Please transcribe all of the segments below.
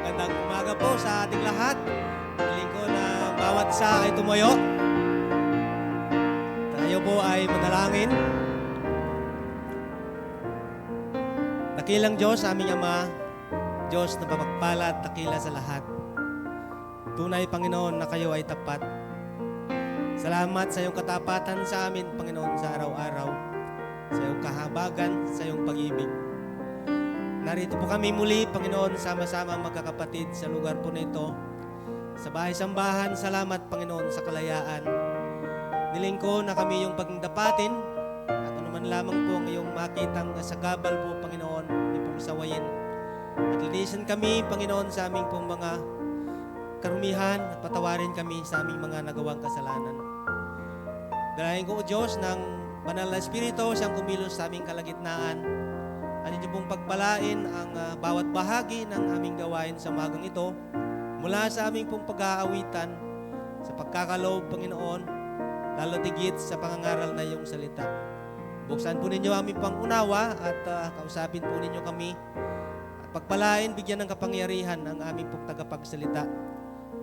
Magandang umaga po sa ating lahat. Hiling ko na bawat isa ay tumayo. Tayo po ay manalangin. Dakilang Diyos, aming Ama, Diyos na mapagpala at dakila sa lahat. Tunay, Panginoon, na kayo ay tapat. Salamat sa iyong katapatan sa amin, Panginoon, sa araw-araw. Sa iyong kahabagan, sa iyong pag-ibig. Narito po kami muli, Panginoon, sama-sama magkakapatid sa lugar po na ito. Sa bahay-sambahan, salamat, Panginoon, sa kalayaan. Niling ko na kami yung pagdapatin at anuman lamang po ang iyong makitang sagabal po, Panginoon, ay pong sawayin. At linisin kami, Panginoon, sa aming pong mga karumihan at patawarin kami sa aming mga nagawang kasalanan. Dalayan ko, O Diyos, ng banal na Espiritu, siyang kumilos sa aming kalagitnaan. At inyo pong pagpalain ang bawat bahagi ng aming gawain sa umagang ito mula sa aming pong pag-aawitan sa pagkakaloob, Panginoon, lalo tigit sa pangangaral na iyong salita. Buksan po ninyo aming pangunawa at kausapin po ninyo kami at pagpalain, bigyan ng kapangyarihan ang aming pong tagapagsalita.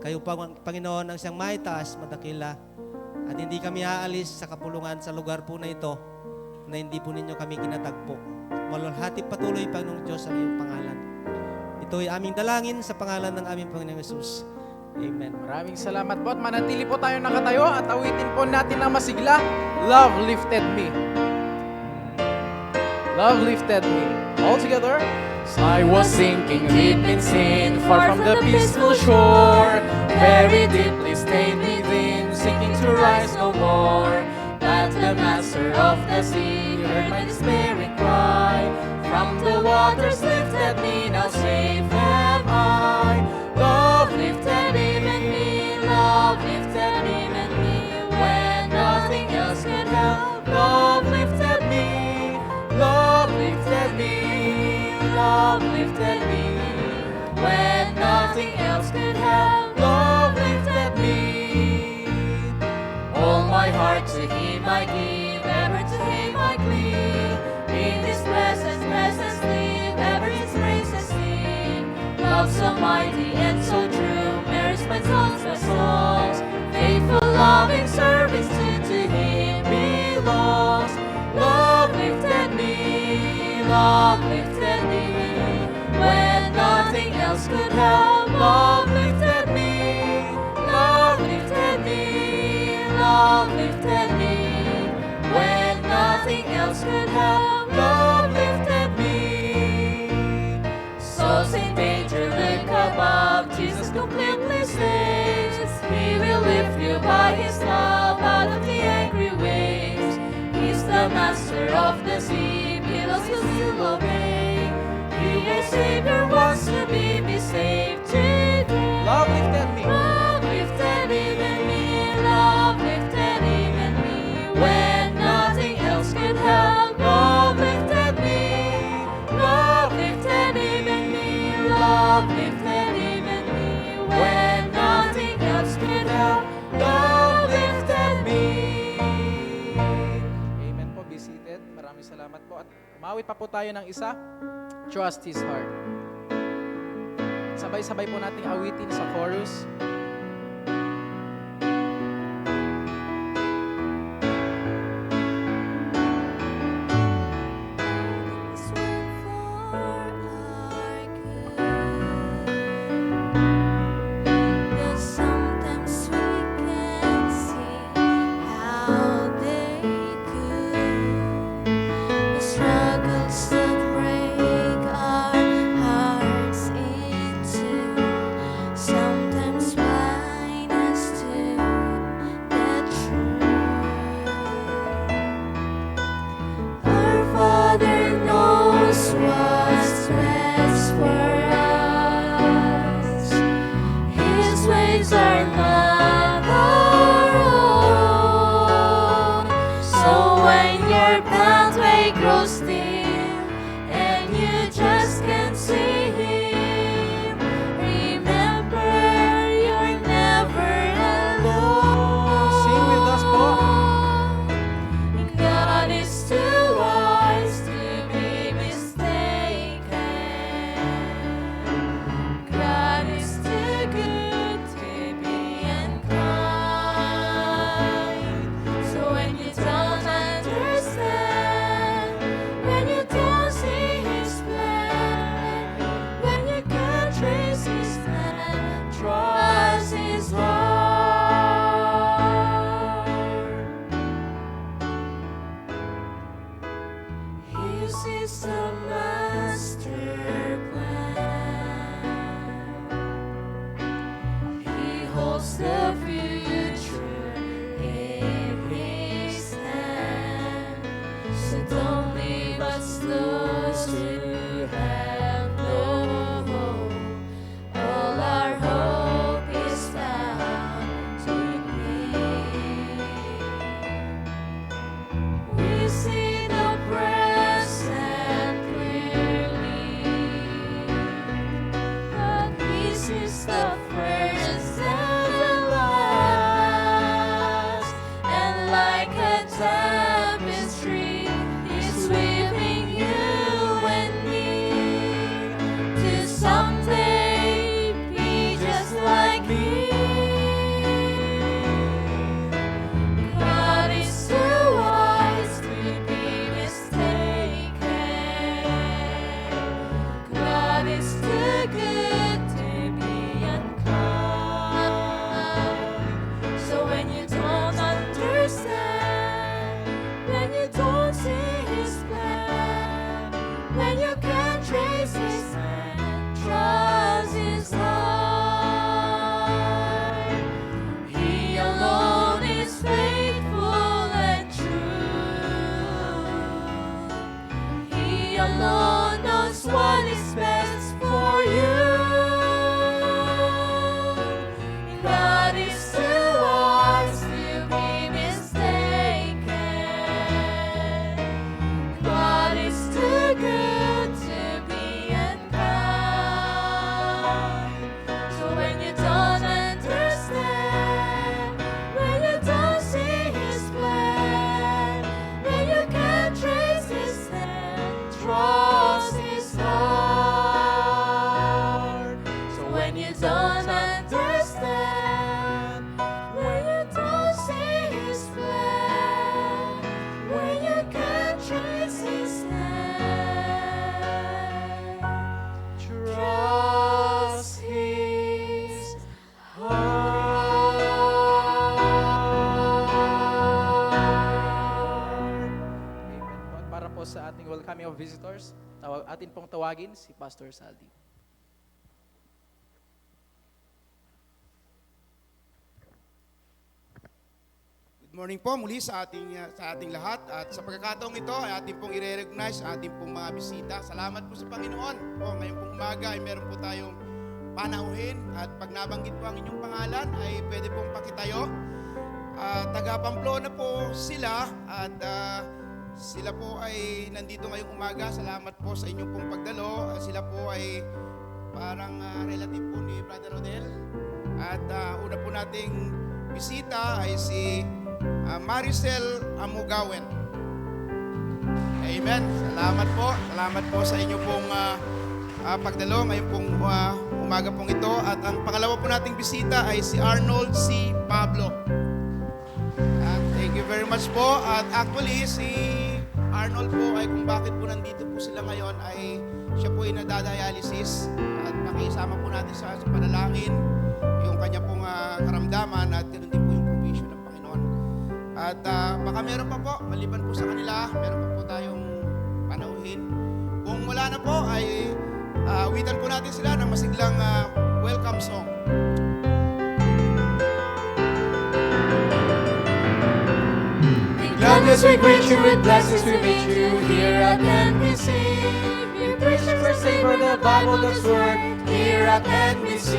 Kayo po, Panginoon, ang siyang maitaas, madakila, at hindi kami aalis sa kapulungan sa lugar po na ito na hindi po ninyo kami kinatagpo. Walwalhati patuloy, Panginoong Diyos, ang iyong pangalan. Ito ay aming dalangin sa pangalan ng aming Panginoong Yesus. Amen. Maraming salamat po at manatili po tayo nakatayo at awitin po natin ang masigla, Love Lifted Me. Love lifted me. All together. I was sinking deep in sin, far from the peaceful shore, very deeply stained within, sinking to rise no more. But the master of the sea heard my despairing cry. From the waters lifted me, now safe am I. Love lifted even me, love lifted even me, when nothing else could help. Love lifted me, love lifted me, love lifted me, when nothing else could help. Love lifted me. All my heart to Him I give, ever to Him I cling. In this blessed, blessed sleep, ever His praises sing. Love so mighty and so true, merits my songs, my songs. Faithful, loving service to Him belongs. Love lifted me, love lifted me, when nothing else could help. Love lifted me, love lifted me, love lifted me, when nothing else could help. Love lifted me. Souls in danger, look above, Jesus completely saves. He will lift you by His love out of the angry waves. He's the master of the sea, pillows will still obey. He, your Savior, wants to be saved today. Love lifted me. Love lifted even me, love lifted even me, when nothing else could help. Love lifted me, love lifted even me, love lifted even me, when nothing else could help. Love lifted me. Amen po, be seated. Maraming salamat po. At umawit pa po tayo ng isa, Trust His Heart. Sabay-sabay po nating awitin sa chorus. This is the master plan. He holds the future in his hand. So don't leave us those who have no hope. All our hope is found in him. We see the present clearly, but this is the first and the last. And like a tapestry, He's weaving you and me to someday be just like me. God is too wise to be mistaken. God is too good to be unkind. So when you don't understand, when you don't see His plan, when you can't trace His hand, trust His heart. He alone is faithful and true. He alone knows what is best for you. God is too wise to be mistaken. God is too good to be unkind. So when you don't understand, when you don't see His plan, when you can't trace His hand, trust His heart. So when you don't understand, when you don't see His plan, when you can't trace His hand, trust His heart. Amen po. At para po sa ating welcoming of visitors, atin pong tawagin si Pastor Saldi. Good morning po muli sa ating lahat at sa pagkakataong ito ay ating pong i-recognize ang ating pong mga bisita. Salamat po sa Panginoon. Po, ngayong pong umaga ay meron po tayong panauhin at pag nabanggit po ang inyong pangalan ay pwede pong pakitayo. Taga Pamplona po sila at sila po ay nandito ngayong umaga. Salamat po sa inyong pong pagdalo. Sila po ay parang relative po ni Brother Rodel. At una po nating bisita ay si Maricel Amugawen. Amen. Salamat po. Salamat po sa inyo pong pagdalo ngayong pong umaga pong ito. At ang pangalawa po nating bisita ay si Arnold C. Pablo. Thank you very much po. At actually, si Arnold po ay kung bakit po nandito po sila ngayon ay siya po ay nadadialysis. At pakisama po natin sa panalangin yung kanya pong karamdaman at ganoon din po yung provision ng Panginoon. At baka meron pa po, maliban po sa kanila, meron pa po tayong panauhin. Kung wala na po, ay awitan po natin sila ng masiglang welcome song. Gladness we greet you, with blessings we meet you here at NBC. We preach and savor the Bible, God's word, here at NBC.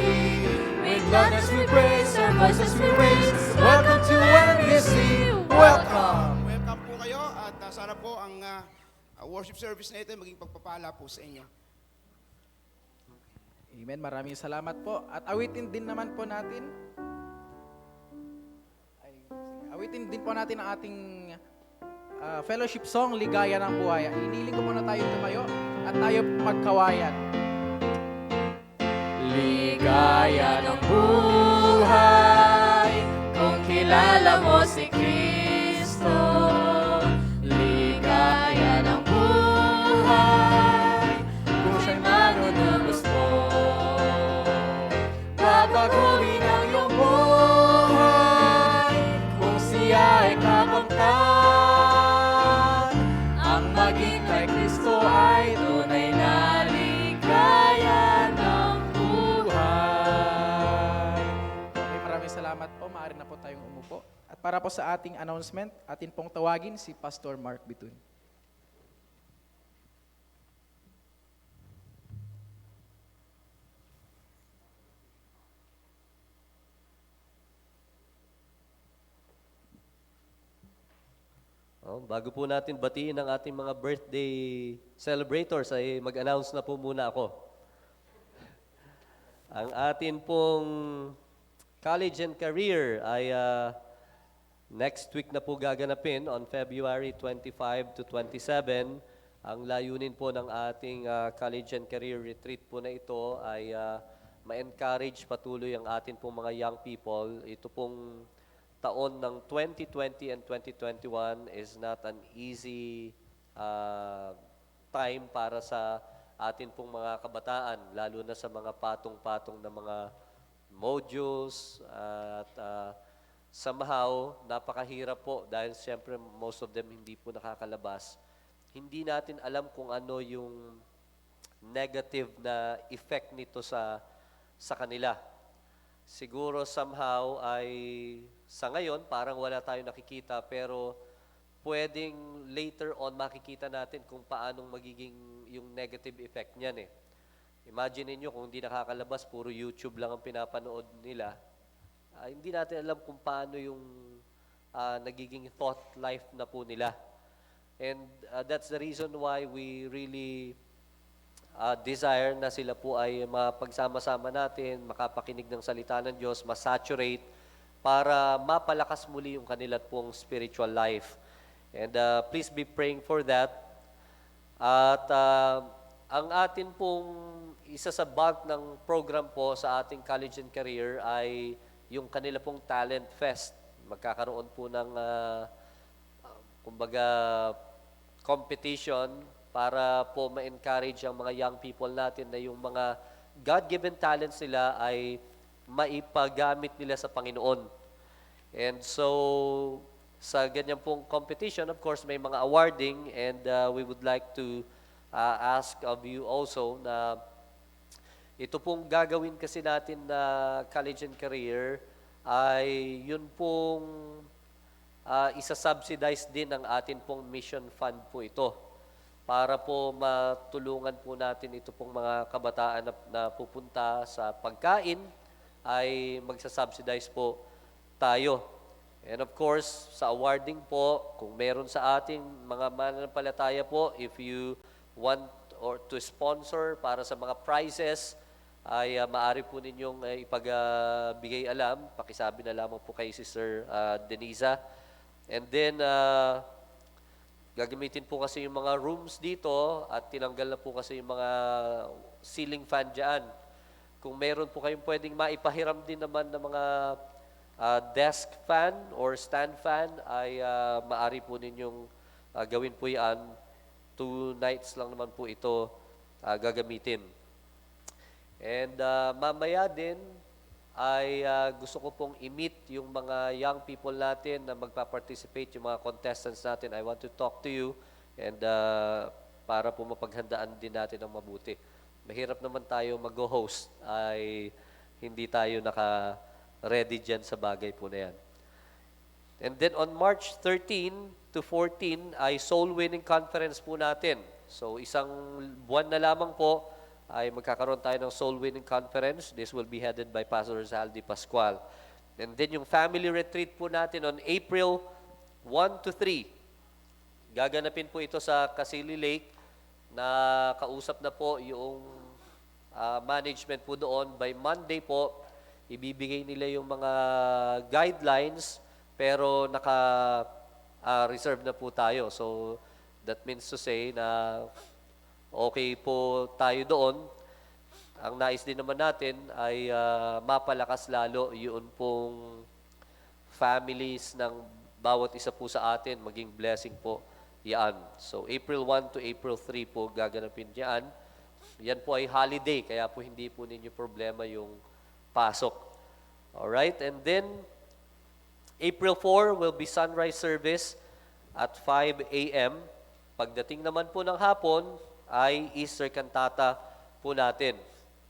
With gladness we praise, our voices we raise. Welcome to NBC. Welcome. Welcome po kayo at sana po ang worship service na ito ay maging pagpapala po sa inyo. Amen. Maraming salamat po. At awitin din naman po natin. Awitin din po natin ang ating fellowship song, Ligaya ng Buhay. Iniling ko muna tayo tumayo at tayo magkawayan. Ligaya ng buhay kung kilala mo si Kristo. Ligaya ng buhay kung siya'y manunubos mo. Babaguhin ang iyong buhay kung siya ay kakamtan. Ang maging kay Kristo ay tunay na ligaya ng buhay. Okay, maraming salamat po. Maaari na po tayong umupo. At para po sa ating announcement, atin pong tawagin si Pastor Mark Bitun. Bago po natin batiin ang ating mga birthday celebrators, ay mag-announce na po muna ako. Ang atin pong college and career ay next week na po gaganapin on February 25 to 27. Ang layunin po ng ating college and career retreat po na ito ay ma-encourage patuloy ang atin pong mga young people. Ito pong taon ng 2020 and 2021 is not an easy time para sa atin pong mga kabataan, lalo na sa mga patong-patong na mga modules at somehow napakahirap po dahil siyempre most of them hindi po nakakalabas. Hindi natin alam kung ano yung negative na effect nito sa kanila. Siguro somehow ay sa ngayon parang wala tayong nakikita pero pwedeng later on makikita natin kung paanong magiging yung negative effect niyan eh. Imagine niyo kung hindi nakakalabas, puro YouTube lang ang pinapanood nila. Hindi natin alam kung paano yung nagiging thought life na po nila. And that's the reason why we really desire na sila po ay mapagsama-sama natin, makapakinig ng salita ng Diyos, masaturate para mapalakas muli yung kanila pong spiritual life. And please be praying for that. At ang atin pong isa sa bulk ng program po sa ating college and career ay yung kanila pong Talent Fest. Magkakaroon po ng kumbaga competition para po ma-encourage ang mga young people natin na yung mga God-given talents nila ay maipagamit nila sa Panginoon. And so, sa ganyan pong competition, of course, may mga awarding and we would like to ask of you also na ito pong gagawin kasi natin na college and career ay yun pong isa-subsidize din ng atin pong mission fund po ito para po matulungan po natin ito pong mga kabataan na pupunta sa pagkain ay magsa-subsidize po tayo. And of course, sa awarding po, kung meron sa ating mga mananampalataya po, if you want or to sponsor para sa mga prizes, ay maaari po ninyong ipagbigay alam. Pakisabi na lamang po kay Sister Denisa. And then, gagamitin po kasi yung mga rooms dito at tinanggal na po kasi yung mga ceiling fan dyan. Kung meron po kayong pwedeng maipahiram din naman ng mga desk fan or stand fan, ay maaari po ninyong gawin po yan. 2 nights lang naman po ito gagamitin. And mamaya din ay gusto ko pong i-meet yung mga young people natin na magpa-participate, yung mga contestants natin. I want to talk to you and para po mapaghandaan din natin ng mabuti. Mahirap naman tayo mag-host ay hindi tayo naka-ready dyan sa bagay po na yan. And then on March 13 to 14 ay Soul Winning Conference po natin. So isang buwan na lamang po ay magkakaroon tayo ng Soul Winning Conference. This will be headed by Pastor Zaldi Pascual. And then yung family retreat po natin on April 1 to 3. Gaganapin po ito sa Kasili Lake na kausap na po yung management po doon. By Monday po, ibibigay nila yung mga guidelines pero naka-reserve na po tayo. So that means to say na okay po tayo doon. Ang nais din naman natin ay mapalakas lalo yun pong families ng bawat isa po sa atin, maging blessing po yan. So April 1 to April 3 po gaganapin yan. Yan po ay holiday, kaya po hindi po ninyo problema yung pasok. Alright, and then April 4 will be sunrise service at 5 a.m. Pagdating naman po ng hapon, ay Easter cantata po natin.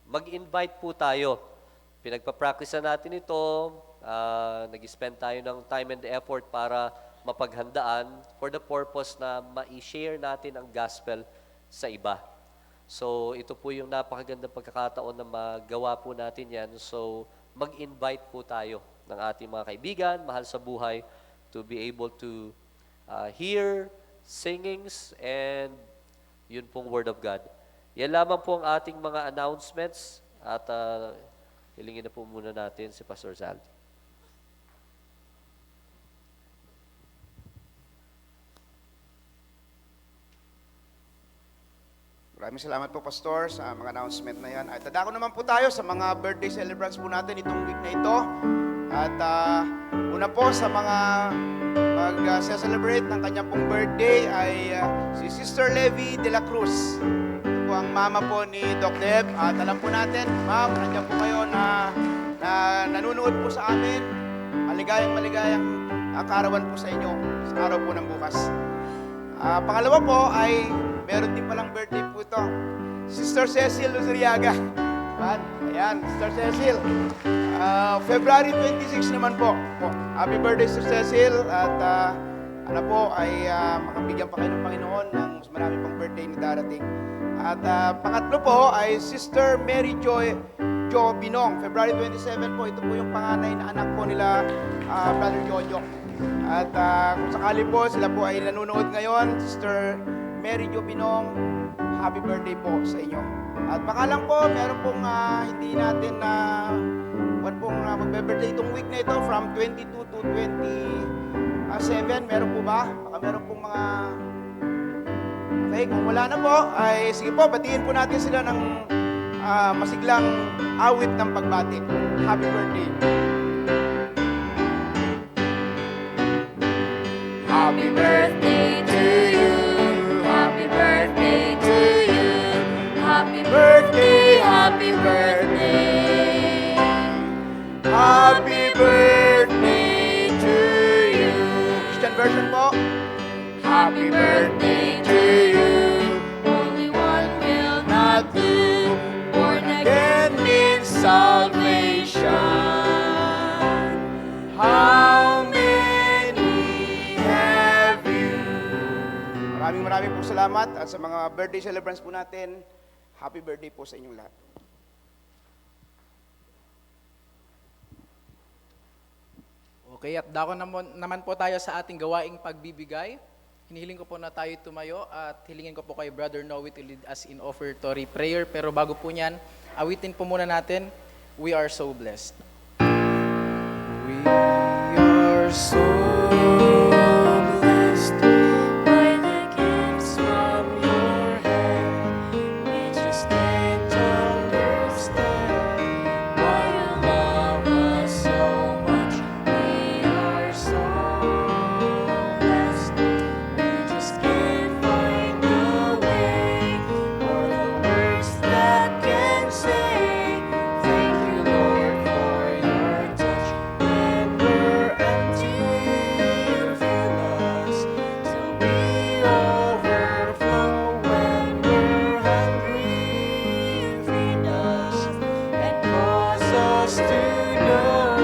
Mag-invite po tayo. Pinagpa-practice na natin ito, nag-spend tayo ng time and effort para mapaghandaan for the purpose na ma-share natin ang gospel sa iba. So, ito po yung napakagandang pagkakataon na magawa po natin yan. So, mag-invite po tayo ng ating mga kaibigan, mahal sa buhay, to be able to hear singings and yun pong Word of God. Yan lamang po ang ating mga announcements at hilingin na po muna natin si Pastor Zaldi. Maraming salamat po, Pastor, sa mga announcement na yan. At dadako naman po tayo sa mga birthday celebrants po natin itong week na ito. At una po sa mga mag-celebrate ng kanyang pong birthday ay si Sister Levy de la Cruz. Ito po ang mama po ni Doc Deb. At alam po natin, ma'am, nandiyan po kayo na nanonood po sa amin. Maligayang karawan po sa inyo sa araw po ng bukas. Pangalawa po ay meron din palang birthday po ito. Sister Cecil Luzuriaga. Ayan, Sister Cecil. February 26 naman po. Happy birthday, Sister Cecil. At ano po, ay makabigyan pa kayo ng Panginoon ng mas marami pang birthday na darating. At pangatlo po ay Sister Mary Joy Binong. February 27 po, ito po yung panganay na anak po nila, Brother Jojo. At kung sakali po, sila po ay nanonood ngayon, Sister Mary Jo Binong, happy birthday po sa inyo. At baka lang po, meron pong hindi natin na magbe-birthday itong week na ito from 22 to 27. Meron po ba? Baka meron pong mga... Okay, kung wala na po, ay sige po, batiin po natin sila ng masiglang awit ng pagbati. Happy birthday. Happy birthday to you. Happy birthday to you. Happy birthday, happy birthday. Happy birthday to you. Christian version po. Happy birthday to you. Only one will not do. Born again means salvation. How many have you? Maraming po salamat at sa mga birthday celebrants po natin, happy birthday po sa inyong lahat. Okay, at dako naman po tayo sa ating gawaing pagbibigay. Hinihiling ko po na tayo tumayo at hilingin ko po kay Brother Noe to lead us in offertory prayer. Pero bago po niyan, awitin po muna natin, We Are So Blessed. We are so blessed By the gifts from your hand, we just can't understand why you love us so much. We are so blessed, we just can't find a way or the words that can say. Thank you, Lord, for your touch when we're empty. Fill us till we overflow when we're hungry. Feed us and cause us to know we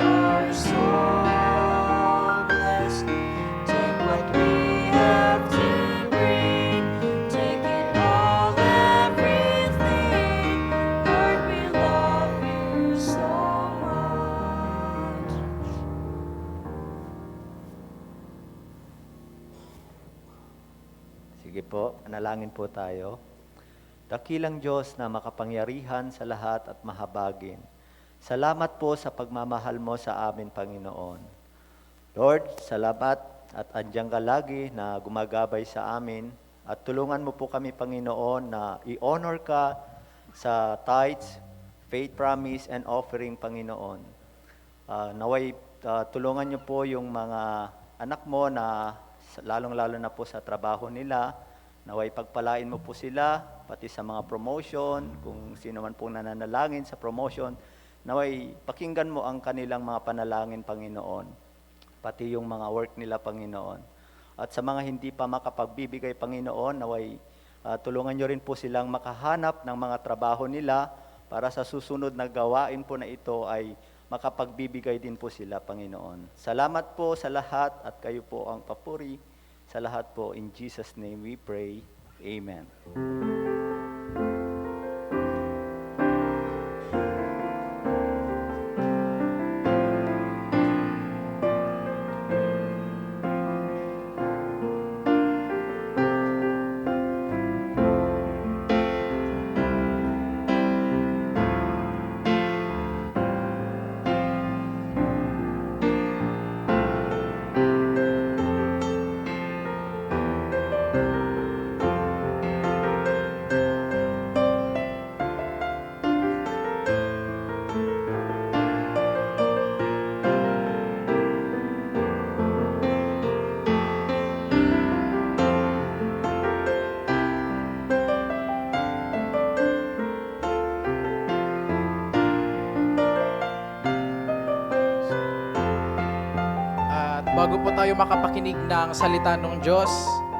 are so blessed. Take what we have to bring, take it all, everything. Lord, we love you so much. Sige po, manalangin po tayo. Dakilang Diyos na makapangyarihan sa lahat at mahabagin. Salamat po sa pagmamahal mo sa amin, Panginoon. Lord, salamat at andiyan ka lagi na gumagabay sa amin at tulungan mo po kami, Panginoon, na i-honor ka sa tithes, faith promise, and offering, Panginoon. Naway tulungan niyo po yung mga anak mo na lalong-lalo na po sa trabaho nila. Naway pagpalain mo po sila, pati sa mga promotion, kung sino man po nananalangin sa promotion. Naway pakinggan mo ang kanilang mga panalangin, Panginoon. Pati yung mga work nila, Panginoon. At sa mga hindi pa makapagbibigay, Panginoon, naway tulungan nyo rin po silang makahanap ng mga trabaho nila para sa susunod na gawain po na ito ay makapagbibigay din po sila, Panginoon. Salamat po sa lahat at kayo po ang papuri sa lahat po. In Jesus' name we pray. Amen. At bago po tayo makapakinig ng salita ng Diyos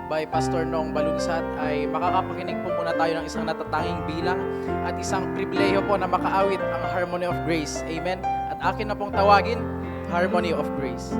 by Pastor Nong Balunsat, ay makakapakinig po muna tayo ng isang natatanging bilang at isang pribileyo po na makaawit ang Harmony of Grace. Amen? At akin na pong tawagin, Harmony of Grace.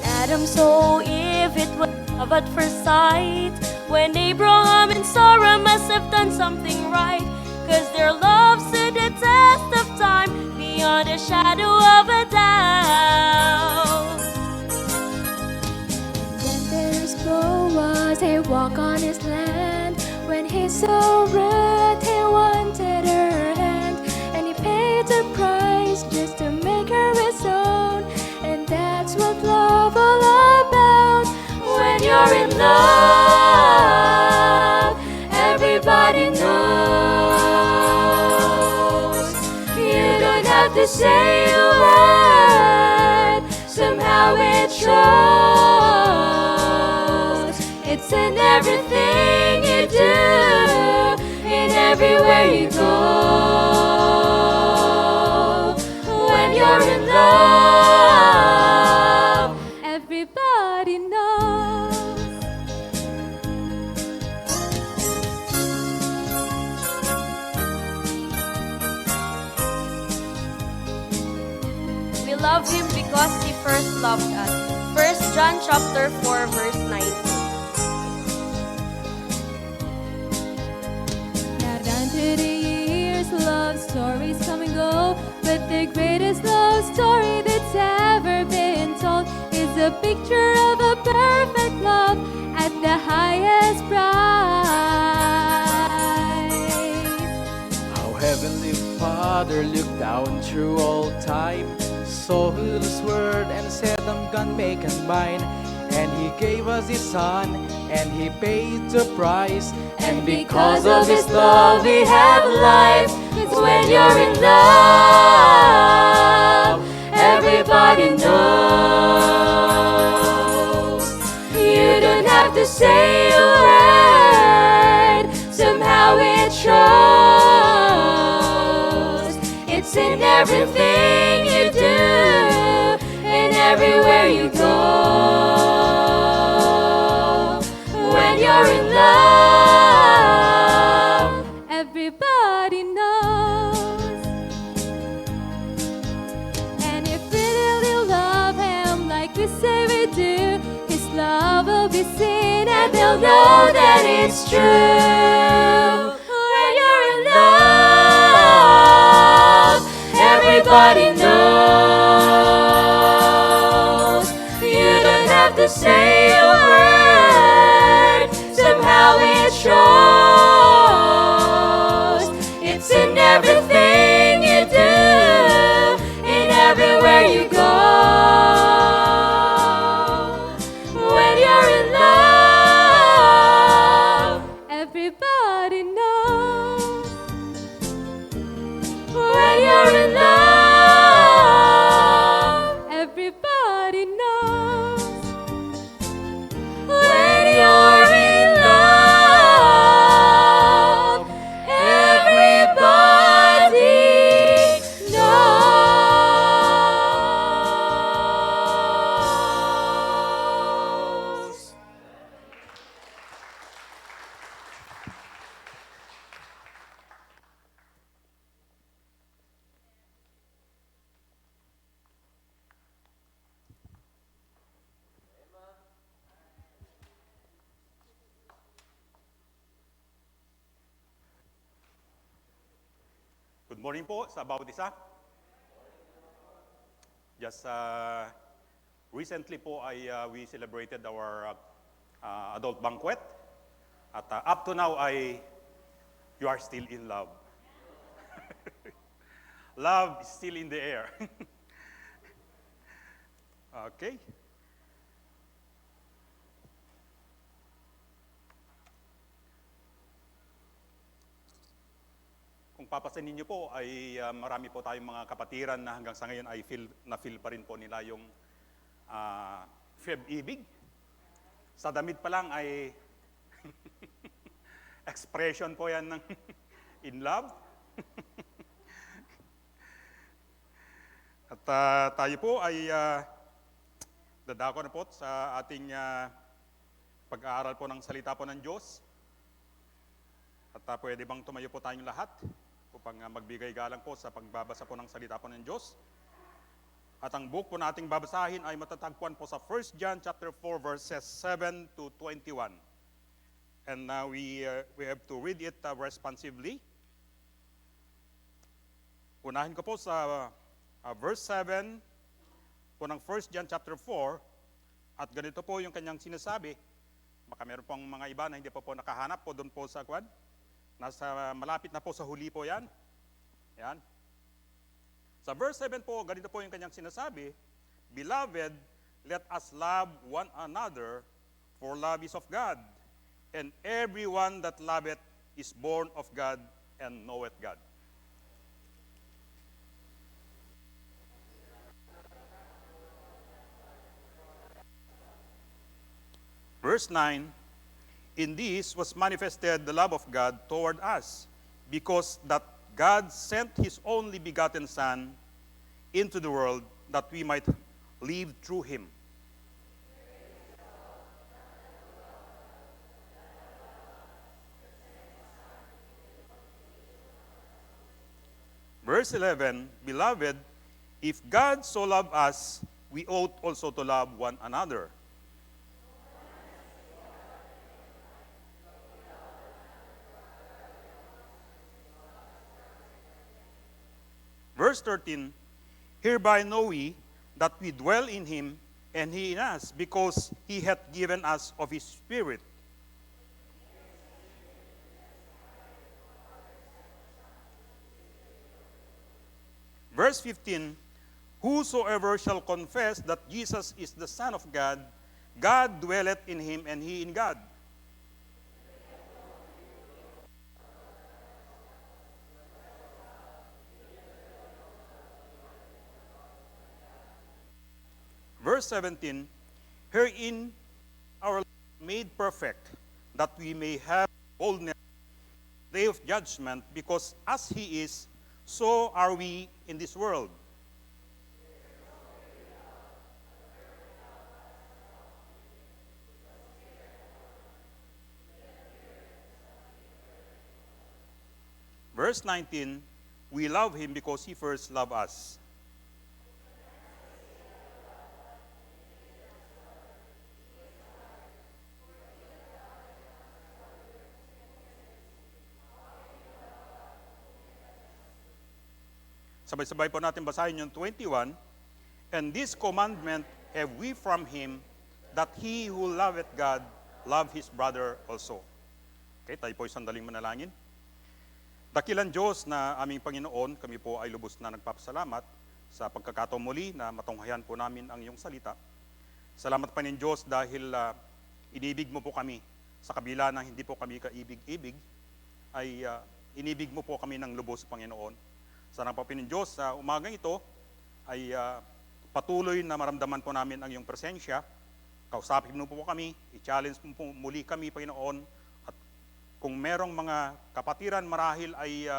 Adam saw Eve, it was love at first sight. When Abraham and Sarah must have done something right, 'cause their love stood the test of time beyond a shadow of a doubt. Then there's Boaz, he walked on his land. When he saw Ruth, he wanted her hand, and he paid the price just to make her his own. And that's what love all about. When you're in love, everybody knows. You don't have to say a word, somehow it shows. It's in everything you do, in everywhere you go. When you're in love, Everybody knows. we love Him because He first loved us. 1 John chapter 4 verse 19. Now down through the years, love stories come and go, but the greatest love story that's ever been told is a picture of a perfect love at the highest price. Our Heavenly Father looked down through all time, saw His word and said, I'm gonna make it mine. And He gave us His Son, and He paid the price. And because of His love we have life. When you're in love, everybody knows. You don't have to say a word, somehow it shows. It's in everything you do, and everywhere you go. When you're in love, Everybody knows. And if we really love Him like we say we do, His love will be seen and they'll know that it's true. when you're in love, everybody knows. You don't have to say a word, somehow it shows. Good morning po sa bawat isa. Just recently po ay we celebrated our adult banquet. At up to now ay you are still in love. Love is still in the air. Okay. Kung papasanin niyo po ay marami po tayong mga kapatiran na hanggang sa ngayon ay na-feel pa rin po nila yung ibig. Sa damit pa lang ay expression po yan ng in love. At tayo po ay dadako na po sa ating pag-aaral po ng salita po ng Diyos. At pwede bang tumayo po tayong lahat upang magbigay galang po sa pagbabasa po ng salita po ng Diyos. At ang book po nating babasahin ay matatagpuan po sa 1 John chapter 4 verses 7 to 21. And we have to read it responsively. Unahin ko po sa verse 7 po ng 1 John chapter 4 at ganito po yung kanyang sinasabi. Baka meron pong mga iba na hindi po nakahanap po doon po sa kwan. Nasa malapit na po sa huli po yan. Yan. Sa verse 7 po, ganito po yung kanyang sinasabi, Beloved, let us love one another, for love is of God. And everyone that loveth is born of God and knoweth God. Verse 9, In this was manifested the love of God toward us, because that God sent His only begotten Son into the world that we might live through Him. Verse 11, Beloved, if God so loved us, we ought also to love one another. Verse 13, Hereby know we that we dwell in Him, and He in us, because He hath given us of His Spirit. Verse 15, Whosoever shall confess that Jesus is the Son of God, God dwelleth in him, and he in God. Verse 17, Herein our life made perfect, that we may have boldness in the day of judgment, because as He is, so are we in this world. Verse 19, we love Him because He first loved us. Sabay-sabay po natin basahin yung 21. And this commandment have we from Him, that he who loveth God, love his brother also. Okay, tayo po sandaling manalangin. Dakilang Diyos na aming Panginoon, kami po ay lubos na nagpapasalamat sa pagkakataon muli na matunghayan po namin ang iyong salita. Salamat pa Diyos dahil inibig mo po kami sa kabila ng hindi po kami kaibig-ibig, ay inibig mo po kami ng lubos, Panginoon. Sana po Diyos sa umagang ito ay patuloy na maramdaman po namin ang iyong presensya. Kausapin mo po kami, i-challenge mo po muli kami, Panginoon. At kung merong mga kapatiran marahil ay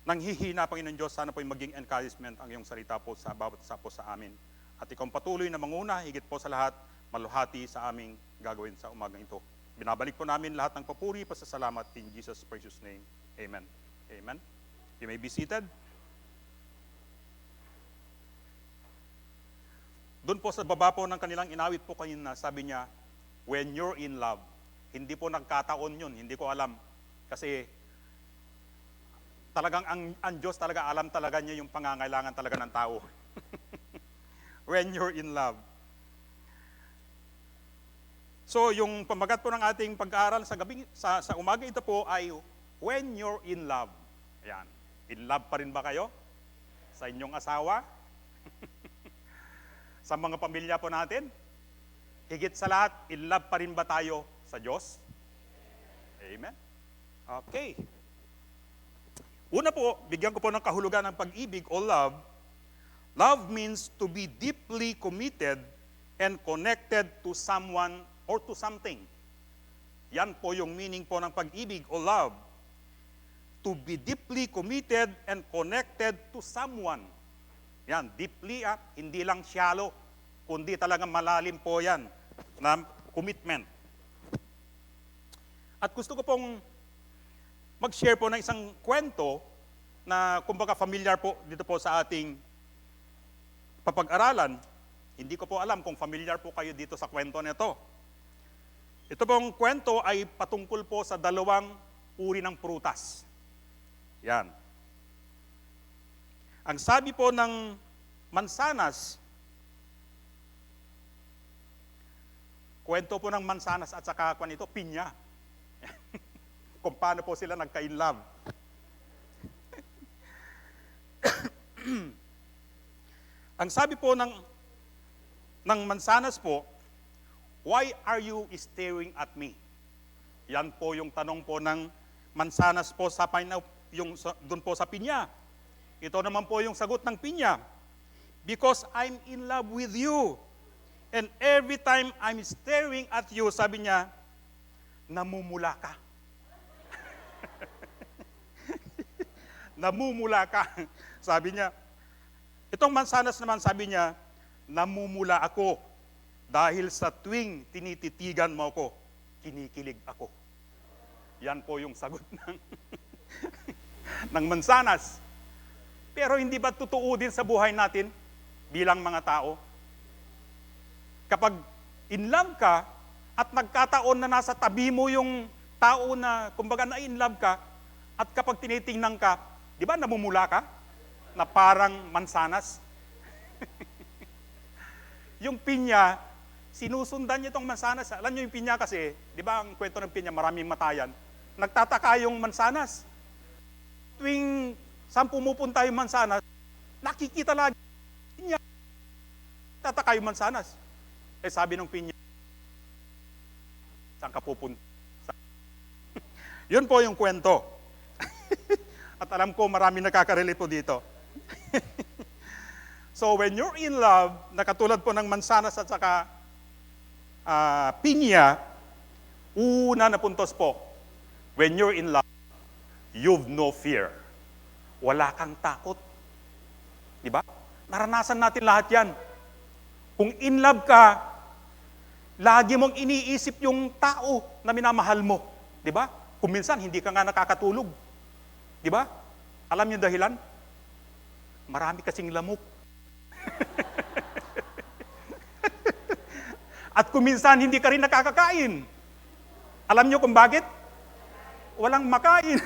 nanghihina, Panginoon Diyos, sana po maging encouragement ang iyong salita po sa bawat isa po sa amin. At ikaw patuloy na manguna, higit po sa lahat, maluhati sa aming gagawin sa umagang ito. Binabalik po namin lahat ng papuri, pasasalamat in Jesus' precious name. Amen. Amen. You may be seated. Doon po sa baba po ng kanilang inawit po kanina, sabi niya, when you're in love. Hindi po nagkataon yun, hindi ko alam. Kasi talagang ang Diyos talaga, alam talaga niya yung pangangailangan talaga ng tao. When you're in love. So, yung pamagat po ng ating pag-aaral sa umaga ito po ay when you're in love. Ayan. In love pa rin ba kayo? Sa inyong asawa? Sa mga pamilya po natin? Higit sa lahat, in love pa rin ba tayo sa Diyos? Amen? Okay. Una po, bigyan ko po ng kahulugan ng pag-ibig o love. Love means to be deeply committed and connected to someone or to something. Yan po yung meaning po ng pag-ibig o love. To be deeply committed and connected to someone. Yan, deeply hindi lang shallow, kundi talagang malalim po yan na commitment. At gusto ko pong mag-share po ng isang kwento na kumbaga familiar po dito po sa ating papag-aralan. Hindi ko po alam kung familiar po kayo dito sa kwento nito. Ito pong kwento ay patungkol po sa dalawang uri ng prutas. Yan. Ang sabi po ng mansanas, kwento po ng mansanas at saka ito, pinya. Kung paano po sila nagka-in-love. Ang sabi po ng mansanas po, why are you staring at me? Yan po yung tanong po ng mansanas po sa doon po sa pinya. Ito naman po yung sagot ng pinya. Because I'm in love with you. And every time I'm staring at you, sabi niya, namumula ka. Namumula ka. Sabi niya. Itong mansanas naman sabi niya, namumula ako dahil sa tuwing tinititigan mo ako, kinikilig ako. Yan po yung sagot ng mansanas. Pero hindi ba totoo din sa buhay natin bilang mga tao? Kapag in love ka at nagkataon na nasa tabi mo yung tao na kumbaga na in love ka at kapag tinitingnan ka, di ba namumula ka? Na parang mansanas. Yung pinya, sinusundan niya itong mansanas. Alam niyo yung pinya kasi, di ba ang kwento ng pinya, maraming matayan. Nagtataka yung mansanas. Tuwing saan pumupunta yung mansanas, nakikita lagi yung pinya. Nagtataka yung mansanas. Eh sabi ng pinya, saan ka pupunta? Yun po yung kwento. At alam ko maraming nakaka-relate po dito. So when you're in love, nakatulad po ng mansanas at saka pinya, una na puntos po, when you're in love, you've no fear. Wala kang takot. Di ba? Naranasan natin lahat yan. Kung in love ka, lagi mong iniisip yung tao na minamahal mo. Di ba? Kung minsan, hindi ka nga nakakatulog. Di ba? Alam niyo dahilan? Marami kasing lamok. At kung minsan, hindi ka rin nakakakain. Alam niyo kung bakit? Walang makain.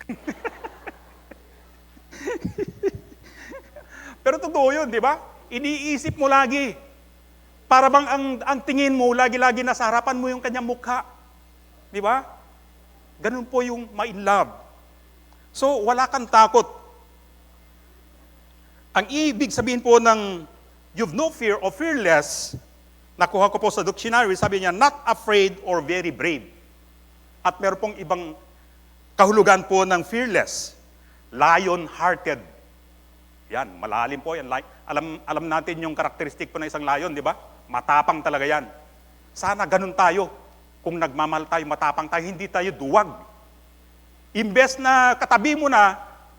Pero totoo yun, di ba? Iniisip mo lagi. Para bang ang tingin mo, lagi-lagi nasa harapan mo yung kanyang mukha. Di ba? Ganun po yung ma-in love. So, wala kang takot. Ang ibig sabihin po ng you've no fear or fearless, nakuha ko po sa dictionary, sabi niya, not afraid or very brave. At meron pong ibang kahulugan po ng fearless, lion-hearted. Yan, malalim po yan. Alam natin yung karakteristik po ng isang lion, di ba? Matapang talaga yan. Sana ganun tayo. Kung nagmamahal tayo, matapang tayo, hindi tayo duwag. Imbes na katabi mo na,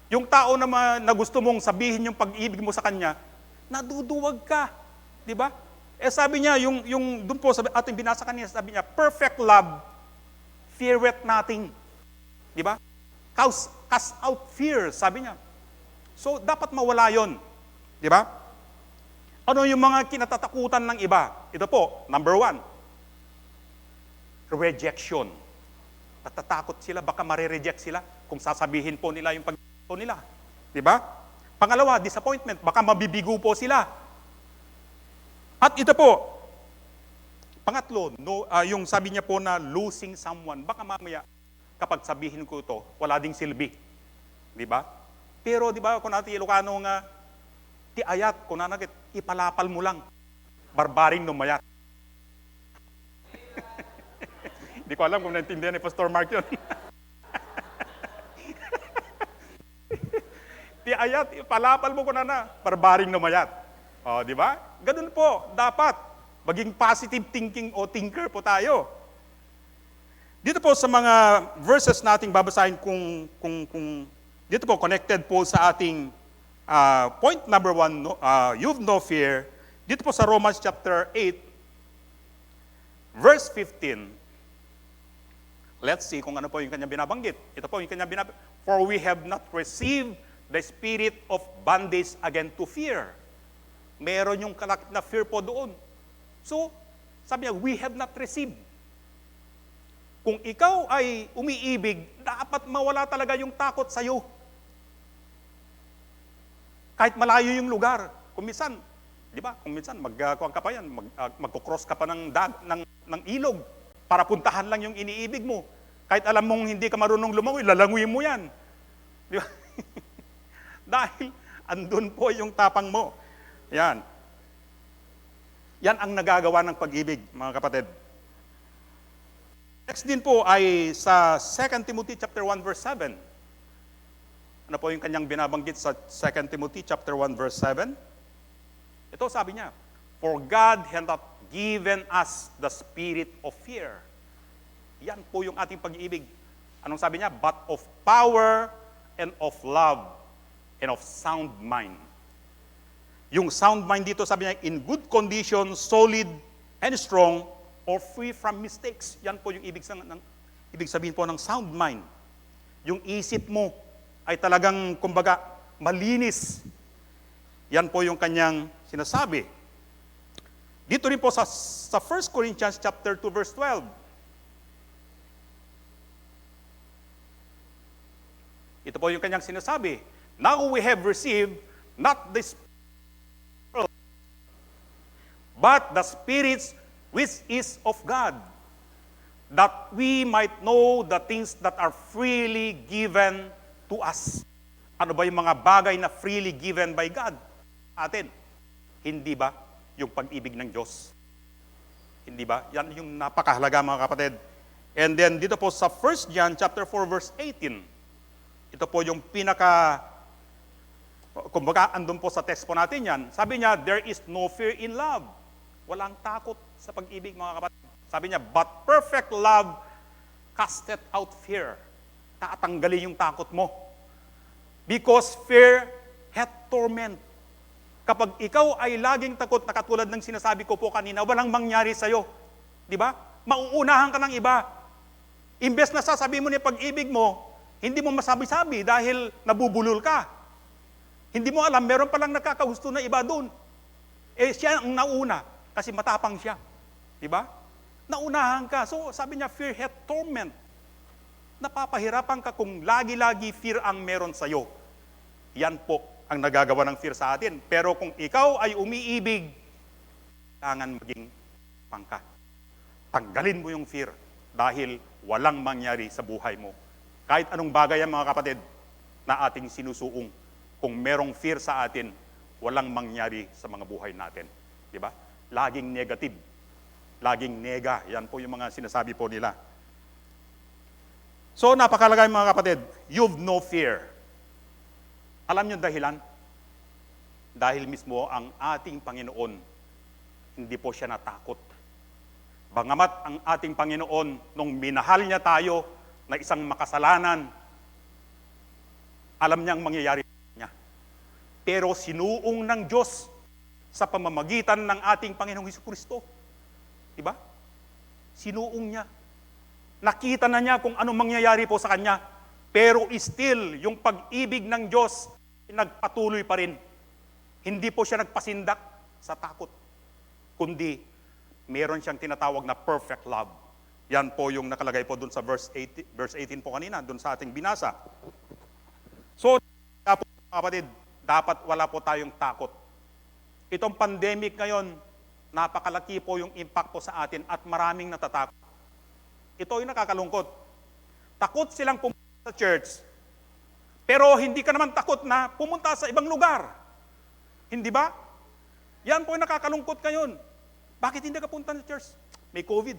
yung tao na gusto mong sabihin yung pag-ibig mo sa kanya, naduduwag ka. Di ba? Eh sabi niya, yung doon po sa ating binasa kanina, sabi niya, perfect love, feareth nothing. Di ba? Cast out fear, sabi niya. So, dapat mawala yon. Di ba? Ano yung mga kinatatakutan ng iba? Ito po, number 1, rejection. Natatakot sila, baka marireject sila kung sasabihin po nila yung pag-ibig po nila. Di ba? Pangalawa, disappointment. Baka mabibigo po sila. At ito po, pangatlo, yung sabi niya po na losing someone. Baka mamaya, kapag sabihin ko ito, wala ding silbi. Di ba? Pero di ba, kung natin Ilocano nga, ti ayat, kung nanagit, ipalapal mo lang. Barbaring numayat. Hindi ko alam kung naintindihan ni Pastor Mark yun. Ti ayat, ipalapal mo ko na, barbaring numayat. O, di ba? Ganun po, dapat. Maging positive thinking o thinker po tayo. Dito po sa mga verses nating babasahin kung dito po connected po sa ating point number 1, you've no fear. Dito po sa Romans chapter 8, verse 15. Let's see kung ano po yung kanyang binabanggit. Ito po yung kanyang binabanggit. For we have not received the spirit of bondage again to fear. Meron yung kalakip na fear po doon. So, sabi niya, we have not received. Kung ikaw ay umiibig, dapat mawala talaga yung takot sa'yo. Kahit malayo yung lugar. Kung minsan, di ba? Kung minsan, magkuhan ka pa yan, magkukross ka pa ng ilog para puntahan lang yung iniibig mo. Kahit alam mong hindi ka marunong lumangoy, lalanguyin mo yan. Di ba? Dahil andun po yung tapang mo. Yan. Yan ang nagagawa ng pag-ibig, mga kapatid. Next din po ay sa 2 Timothy chapter 1 verse 7. Ano po yung kanyang binabanggit sa 2 Timothy chapter 1 verse 7? Ito sabi niya, for God hath not given us the spirit of fear. Yan po yung ating pag-ibig. Anong sabi niya? But of power and of love and of sound mind. Yung sound mind dito, sabi niya, in good condition, solid and strong, or free from mistakes. Yan po yung ibig sabihin po ng sound mind. Yung isip mo ay talagang, kumbaga, malinis. Yan po yung kanyang sinasabi. Dito rin po sa 1 Corinthians chapter 2 verse 12. Ito po yung kanyang sinasabi. Now we have received not the Spirit, but the spirits which is of God, that we might know the things that are freely given to us. Ano ba yung mga bagay na freely given by God atin? Hindi ba yung pag-ibig ng Diyos? Hindi ba? Yan yung napakahalaga, mga kapatid. And then dito po sa 1 John chapter 4 verse 18. Ito po yung kumbaga andun po sa text po natin yan. Sabi niya, there is no fear in love. Walang takot sa pag-ibig, mga kapatid. Sabi niya, but perfect love casteth out fear. Tatanggalin yung takot mo. Because fear hath torment. Kapag ikaw ay laging takot na katulad ng sinasabi ko po kanina, walang mangyari sa'yo. Di ba? Mauunahan ka ng iba. Imbes na sasabi mo ni pag-ibig mo, hindi mo masabi-sabi dahil nabubulol ka. Hindi mo alam, meron palang nakakagusto na iba doon. Eh, siya ang nauna. Kasi matapang siya. Diba? Naunahan ka. So, sabi niya, fear hath torment. Napapahirapan ka kung lagi-lagi fear ang meron sa'yo. Yan po ang nagagawa ng fear sa atin. Pero kung ikaw ay umiibig, kailangan maging pangka. Tanggalin mo yung fear dahil walang mangyari sa buhay mo. Kahit anong bagay yan, mga kapatid, na ating sinusuong. Kung merong fear sa atin, walang mangyari sa mga buhay natin. Diba? Laging negative. Laging nega. Yan po yung mga sinasabi po nila. So, napakalagay, mga kapatid, you've no fear. Alam niyo dahilan? Dahil mismo ang ating Panginoon, hindi po siya natakot. Bangamat ang ating Panginoon, nung minahal niya tayo na isang makasalanan, alam niyang mangyayari niya. Pero sinuong ng Diyos sa pamamagitan ng ating Panginoong Hesukristo. Diba? Sinuong niya. Nakita na niya kung anong mangyayari po sa kanya. Pero still, yung pag-ibig ng Diyos, nagpatuloy pa rin. Hindi po siya nagpasindak sa takot. Kundi, meron siyang tinatawag na perfect love. Yan po yung nakalagay po dun sa verse 18 po kanina, dun sa ating binasa. So, Kapatid, dapat wala po tayong takot. Itong pandemic ngayon, napakalaki po yung impacto sa atin at maraming natatakot. Ito yung nakakalungkot. Takot silang pumunta sa church, pero hindi ka naman takot na pumunta sa ibang lugar. Hindi ba? Yan po yung nakakalungkot ngayon. Bakit hindi ka punta sa church? May COVID.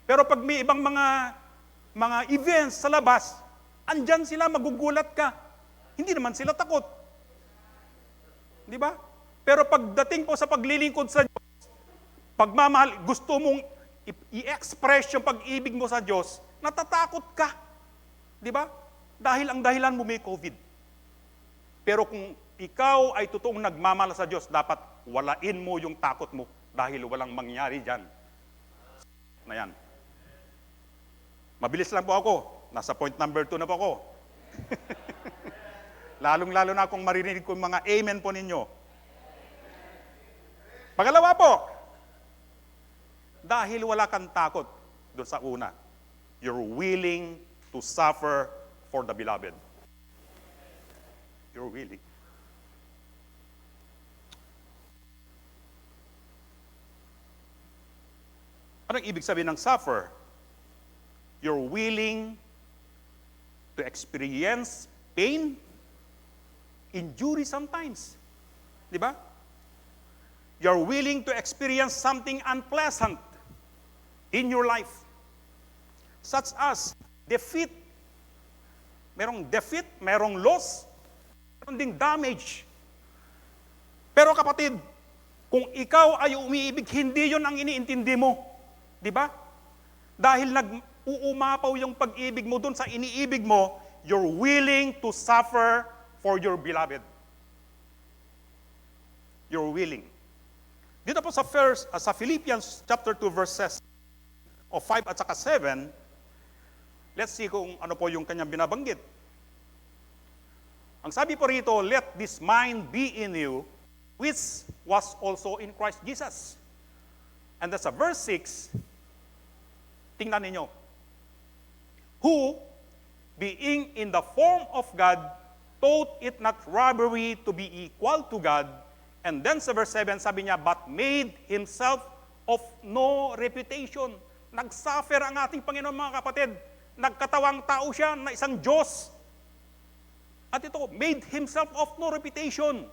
Pero pag may ibang mga events sa labas, andyan sila, magugulat ka. Hindi naman sila takot. Di ba? Pero pagdating po sa paglilingkod sa Diyos, pagmamahal, gusto mong i-express yung pag-ibig mo sa Diyos, natatakot ka. Di ba? Dahil ang dahilan mo may COVID. Pero kung ikaw ay totoong nagmamahal sa Diyos, dapat walain mo yung takot mo dahil walang mangyari dyan. Na yan. Mabilis lang po ako. Nasa point number 2 na po ako. Lalong-lalo na kung maririnig ko yung mga amen po ninyo. Pangalawa po, dahil wala kang takot doon sa una, you're willing to suffer for the beloved. You're willing. Anong ibig sabihin ng suffer? You're willing to experience pain, injury sometimes. Di ba? You're willing to experience something unpleasant in your life. Such as defeat. Merong defeat, merong loss, meron ding damage. Pero kapatid, kung ikaw ay umiibig, hindi yon ang iniintindi mo. Di ba? Dahil nag-uumapaw yung pag-ibig mo doon sa iniibig mo, you're willing to suffer for your beloved. You're willing. Dito po sa Philippians chapter 2 verses 5 at saka 7, let's see kung ano po yung kanyang binabanggit. Ang sabi po rito, let this mind be in you, which was also in Christ Jesus. And that's verse 6. Tingnan ninyo. Who, being in the form of God, thought it not robbery to be equal to God. And then sa verse 7, sabi niya, but made himself of no reputation. Nagsuffer ang ating Panginoon, mga kapatid. Nagkatawang tao siya na isang Diyos. At ito, made himself of no reputation.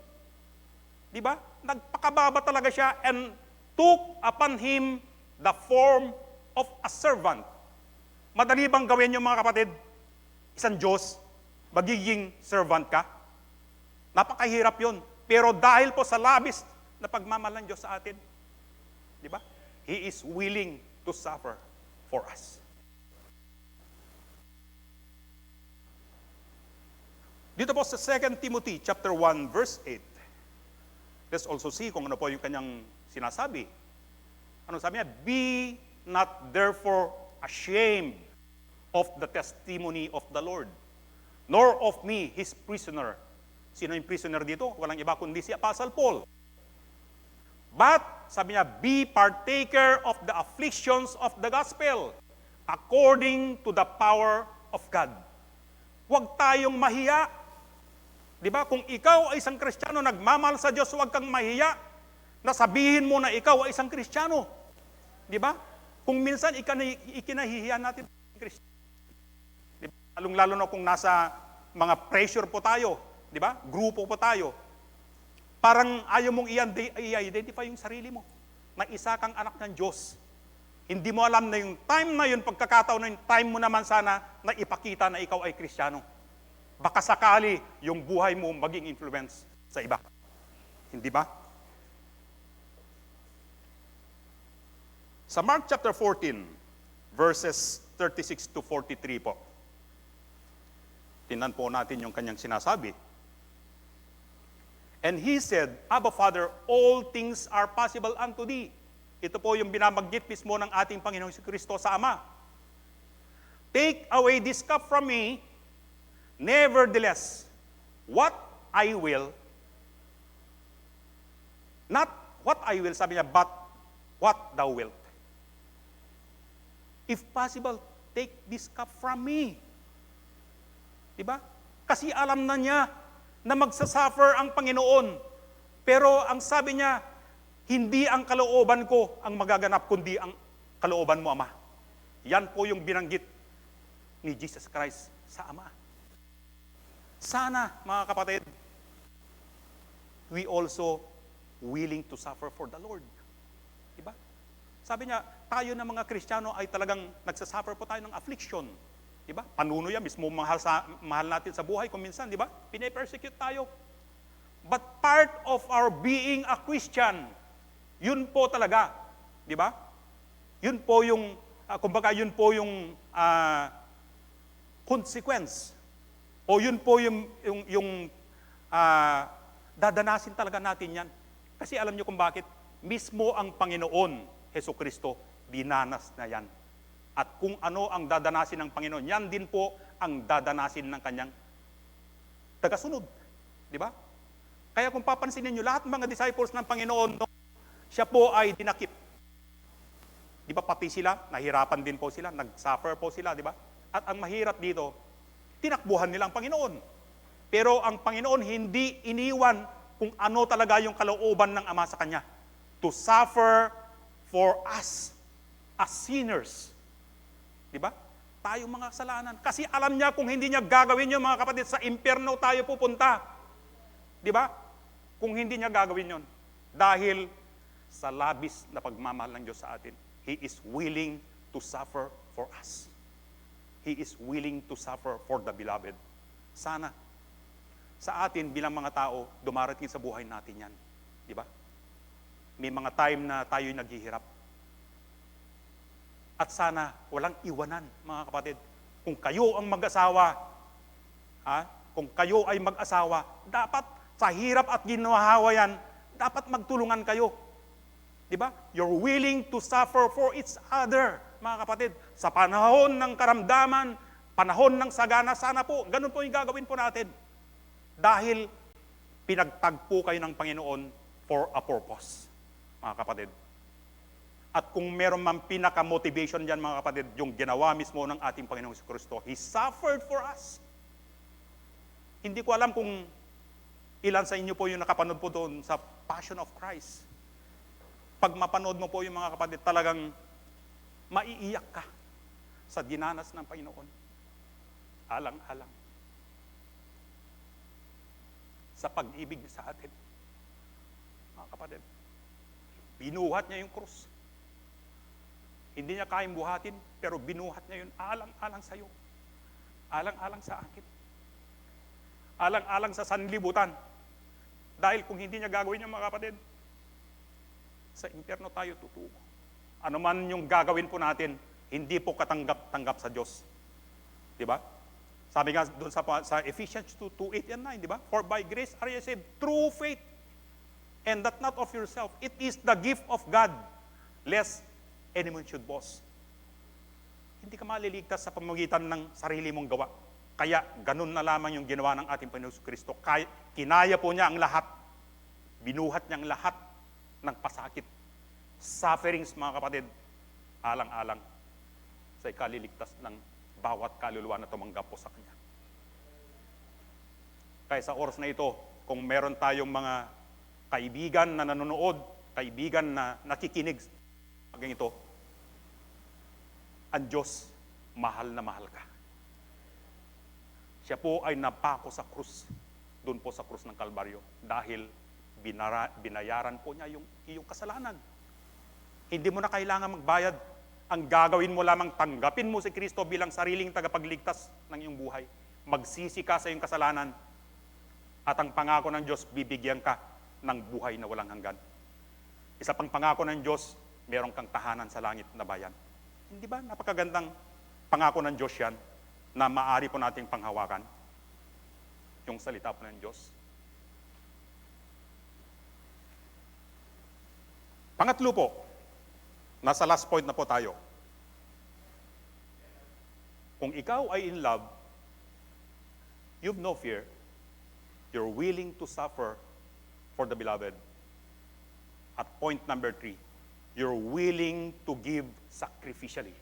Di ba? Nagpakababa talaga siya and took upon him the form of a servant. Madali bang gawin yung mga kapatid? Isang Diyos, magiging servant ka? Napakahirap yun. Pero dahil po sa labis na pagmamahal ng Diyos sa atin, di ba? He is willing to suffer for us. Dito po sa 2 Timothy chapter 1 verse 8. Let's also see kung ano po yung kanyang sinasabi. Ano sabi niya? Be not therefore ashamed of the testimony of the Lord, nor of me, his prisoner. Sino yung prisoner dito? Walang iba kundi si Apostle Paul. But, sabi niya, be partaker of the afflictions of the gospel, according to the power of God. Huwag tayong mahiya. Di ba? Kung ikaw ay isang Kristiyano, nagmamahal sa Diyos, huwag kang mahiya na sabihin mo na ikaw ay isang Kristiyano. Di ba? Kung minsan ikinahihiya natin ang Kristiyano. Di ba? Lalong-lalo na kung nasa mga pressure po tayo, di ba? Grupo po tayo. Parang ayaw mong i-identify yung sarili mo na isa kang anak ng Diyos. Hindi mo alam na yung time na yun, pagkakataon na yung time mo naman sana na ipakita na ikaw ay Kristiyano. Baka sakali yung buhay mo maging influence sa iba. Hindi ba? Sa Mark chapter 14, verses 36 to 43 po. Tingnan po natin yung kanyang sinasabi. And he said, Abba Father, all things are possible unto thee. Ito po yung binabanggit mismo ng ating Panginoong Kristo sa Ama. Take away this cup from me, nevertheless, what I will, not what I will, sabi niya, but what thou wilt. If possible, take this cup from me. Diba? Kasi alam na niya na magsasuffer ang Panginoon. Pero ang sabi niya, hindi ang kalooban ko ang magaganap, kundi ang kalooban mo, Ama. Yan po yung binanggit ni Jesus Christ sa Ama. Sana, mga kapatid, we also willing to suffer for the Lord. Diba? Sabi niya, tayo na mga Kristiyano ay talagang nagsasuffer po tayo ng affliction. Diba? Panuno yan, mismo mahal natin sa buhay kung minsan, diba? Pine-persecute tayo. But part of our being a Christian, yun po talaga, diba? Yun po yung, kumbaga yun po yung consequence. O yun po yung dadanasin talaga natin yan. Kasi alam niyo kung bakit? Mismo ang Panginoon, Hesus Kristo, dinanas na yan. At kung ano ang dadanasin ng Panginoon, yan din po ang dadanasin ng kanyang tagasunod. Di ba? Kaya kung papansinin niyo, lahat ng mga disciples ng Panginoon, siya po ay dinakip. Di ba pati sila, nahirapan din po sila, nag-suffer po sila, di ba? At ang mahirap dito, tinakbuhan nila ang Panginoon. Pero ang Panginoon hindi iniwan kung ano talaga yung kalooban ng Ama sa Kanya. To suffer for us as sinners. Diba? Tayo mga kasalanan. Kasi alam niya kung hindi niya gagawin yun, mga kapatid, sa impyerno tayo pupunta. Diba? Kung hindi niya gagawin yun. Dahil sa labis na pagmamahal ng Diyos sa atin, He is willing to suffer for us. He is willing to suffer for the beloved. Sana, sa atin bilang mga tao, dumarating sa buhay natin yan. Di ba? May mga time na tayo'y naghihirap. At sana, walang iwanan, mga kapatid. Kung kayo ang mag-asawa, kung kayo ay mag-asawa, dapat sa hirap at ginahawa yan, dapat magtulungan kayo. Di ba? You're willing to suffer for each other, mga kapatid. Sa panahon ng karamdaman, panahon ng sagana, sana po, ganun po yung gagawin po natin. Dahil pinagtagpo kayo ng Panginoon for a purpose, mga kapatid. At kung meron man pinaka-motivation dyan, mga kapatid, yung ginawa mismo ng ating Panginoong Kristo, He suffered for us. Hindi ko alam kung ilan sa inyo po yung nakapanood po doon sa Passion of Christ. Pag mapanood mo po yung mga kapatid, talagang maiiyak ka sa dinanas ng Panginoon. Alang-alang. Sa pag-ibig sa atin. Mga kapatid, binuhat niya yung krus. Hindi niya kayang buhatin, pero binuhat niya yun alang-alang sa iyo. Alang-alang sa akin. Alang-alang sa sanlibutan. Dahil kung hindi niya gagawin yung mga kapatid, sa impyerno tayo tutubo. Ano man yung gagawin po natin, hindi po katanggap-tanggap sa Diyos. Di ba? Sabi nga doon sa Ephesians 2:8 and 9, di ba? For by grace are you saved through faith, and that not of yourself. It is the gift of God, lest anyone should boast. Hindi ka maliligtas sa pamamagitan ng sarili mong gawa. Kaya ganun na lamang yung ginawa ng ating Panginoon Kristo. Kinaya po niya ang lahat. Binuhat niya ang lahat ng pasakit. Sufferings, mga kapatid, alang-alang sa ikaliligtas ng bawat kaluluwa na tumanggap po sa Kanya. Kaya sa oras na ito, kung meron tayong mga kaibigan na nanonood, kaibigan na nakikinig hanggang ito, ang Diyos, mahal na mahal ka. Siya po ay napako sa krus, doon po sa krus ng Kalbaryo, dahil binayaran po niya yung iyong kasalanan. Hindi mo na kailangan magbayad. Ang gagawin mo lamang, tanggapin mo si Kristo bilang sariling tagapagligtas ng iyong buhay. Magsisi ka sa iyong kasalanan, at ang pangako ng Diyos, bibigyan ka ng buhay na walang hanggan. Isa pang pangako ng Diyos, meron kang tahanan sa langit na bayan. Hindi ba? Napakagandang pangako ng Diyos yan, na maaari po nating panghawakan. Yung salita po ng Diyos. Pangatlo po, nasa last point na po tayo. Kung ikaw ay in love, you've no fear, you're willing to suffer for the beloved. At point number 3, you're willing to give sacrificially.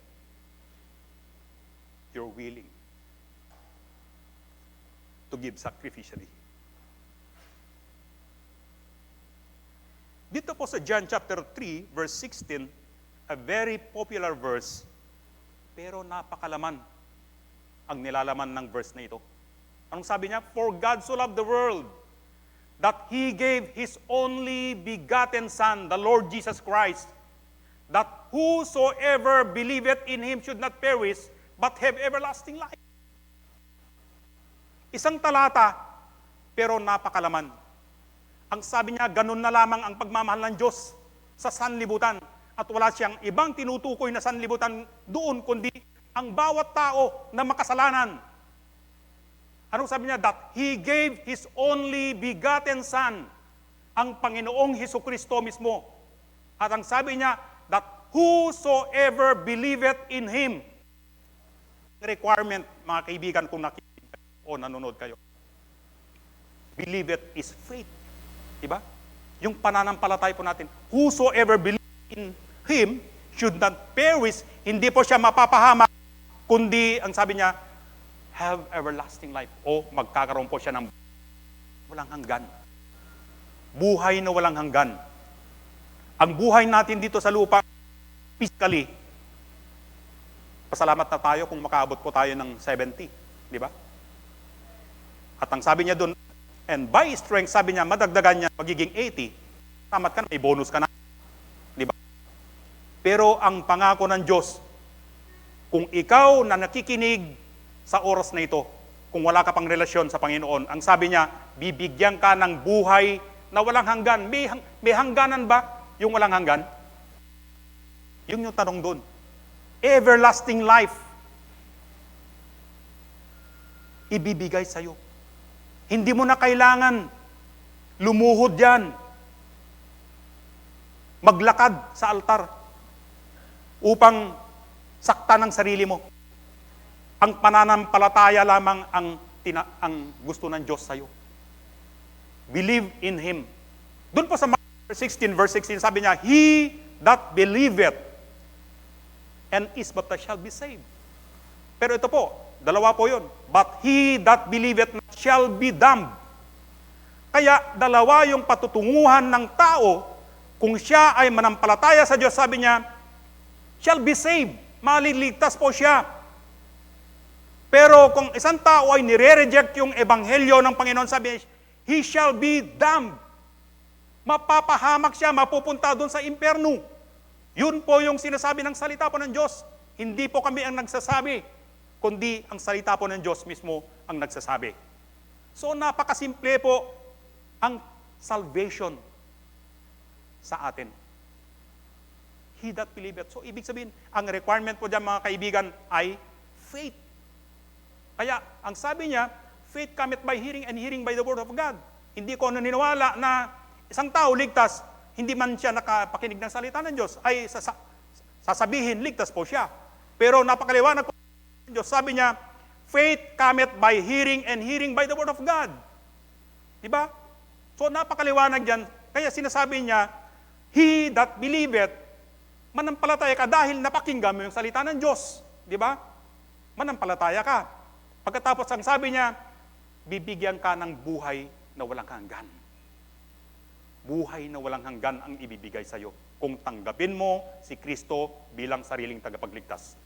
You're willing to give sacrificially. Dito po sa John chapter 3, verse 16, a very popular verse, pero napakalaman ang nilalaman ng verse na ito. Anong sabi niya? For God so loved the world that He gave His only begotten Son, the Lord Jesus Christ, that whosoever believeth in Him should not perish, but have everlasting life. Isang talata, pero napakalaman. Ang sabi niya, ganun na lamang ang pagmamahal ng Diyos sa sanlibutan. At wala siyang ibang tinutukoy na sanlibutan doon, kundi ang bawat tao na makasalanan. Anong sabi niya? That He gave His only begotten Son, ang Panginoong Hesukristo mismo. At ang sabi niya, that whosoever believeth in Him, requirement, mga kaibigan, kung nakikinig o nanonood kayo, believeth is faith. Diba? Yung pananampalatay po natin, whosoever believes in Him should not perish, hindi po siya mapapahamak, kundi, ang sabi niya, have everlasting life. O magkakaroon po siya ng walang hanggan. Buhay na walang hanggan. Ang buhay natin dito sa lupa, physically, pasalamat na tayo kung makaabot po tayo ng 70. Di ba? At ang sabi niya doon, and by strength, sabi niya, madagdagan niya, magiging 80. Tamat ka na, may bonus ka na. Di ba? Pero ang pangako ng Diyos, kung ikaw na nakikinig sa oras na ito, kung wala ka pang relasyon sa Panginoon, ang sabi niya, bibigyan ka ng buhay na walang hanggan. May hangganan ba yung walang hanggan? Yun yung tanong doon. Everlasting life. Ibibigay sa'yo. Hindi mo na kailangan lumuhod yan. Maglakad sa altar upang sakta ng sarili mo. Ang pananampalataya lamang ang gusto ng Diyos sa'yo. Believe in Him. Doon po sa Mark 16, verse 16, sabi niya, He that believeth and is baptized shall be saved. Pero ito po, dalawa po yun. But he that believeth not shall be damned. Kaya dalawa yung patutunguhan ng tao, kung siya ay manampalataya sa Diyos, sabi niya, shall be saved. Maliligtas po siya. Pero kung isang tao ay nire-reject yung ebanghelyo ng Panginoon, sabi niya, he shall be damned. Mapapahamak siya, mapupunta doon sa impyerno. Yun po yung sinasabi ng salita po ng Diyos. Hindi po kami ang nagsasabi, kundi ang salita po ng Diyos mismo ang nagsasabi. So napakasimple po ang salvation sa atin. He that believeth. So ibig sabihin, ang requirement po dyan mga kaibigan ay faith. Kaya ang sabi niya, faith cometh by hearing and hearing by the word of God. Hindi ko naniniwala na isang tao ligtas, hindi man siya nakapakinig ng salita ng Diyos, ay sasabihin, ligtas po siya. Pero napakaliwanag po ng Diyos, sabi niya, faith cometh by hearing and hearing by the word of God. Diba? So napakaliwanag yan. Kaya sinasabi niya, he that believeth, manampalataya ka dahil napakinggan mo yung salita ng Diyos. Diba? Manampalataya ka. Pagkatapos ang sabi niya, bibigyan ka ng buhay na walang hanggan. Buhay na walang hanggan ang ibibigay sa iyo kung tanggapin mo si Kristo bilang sariling tagapagligtas.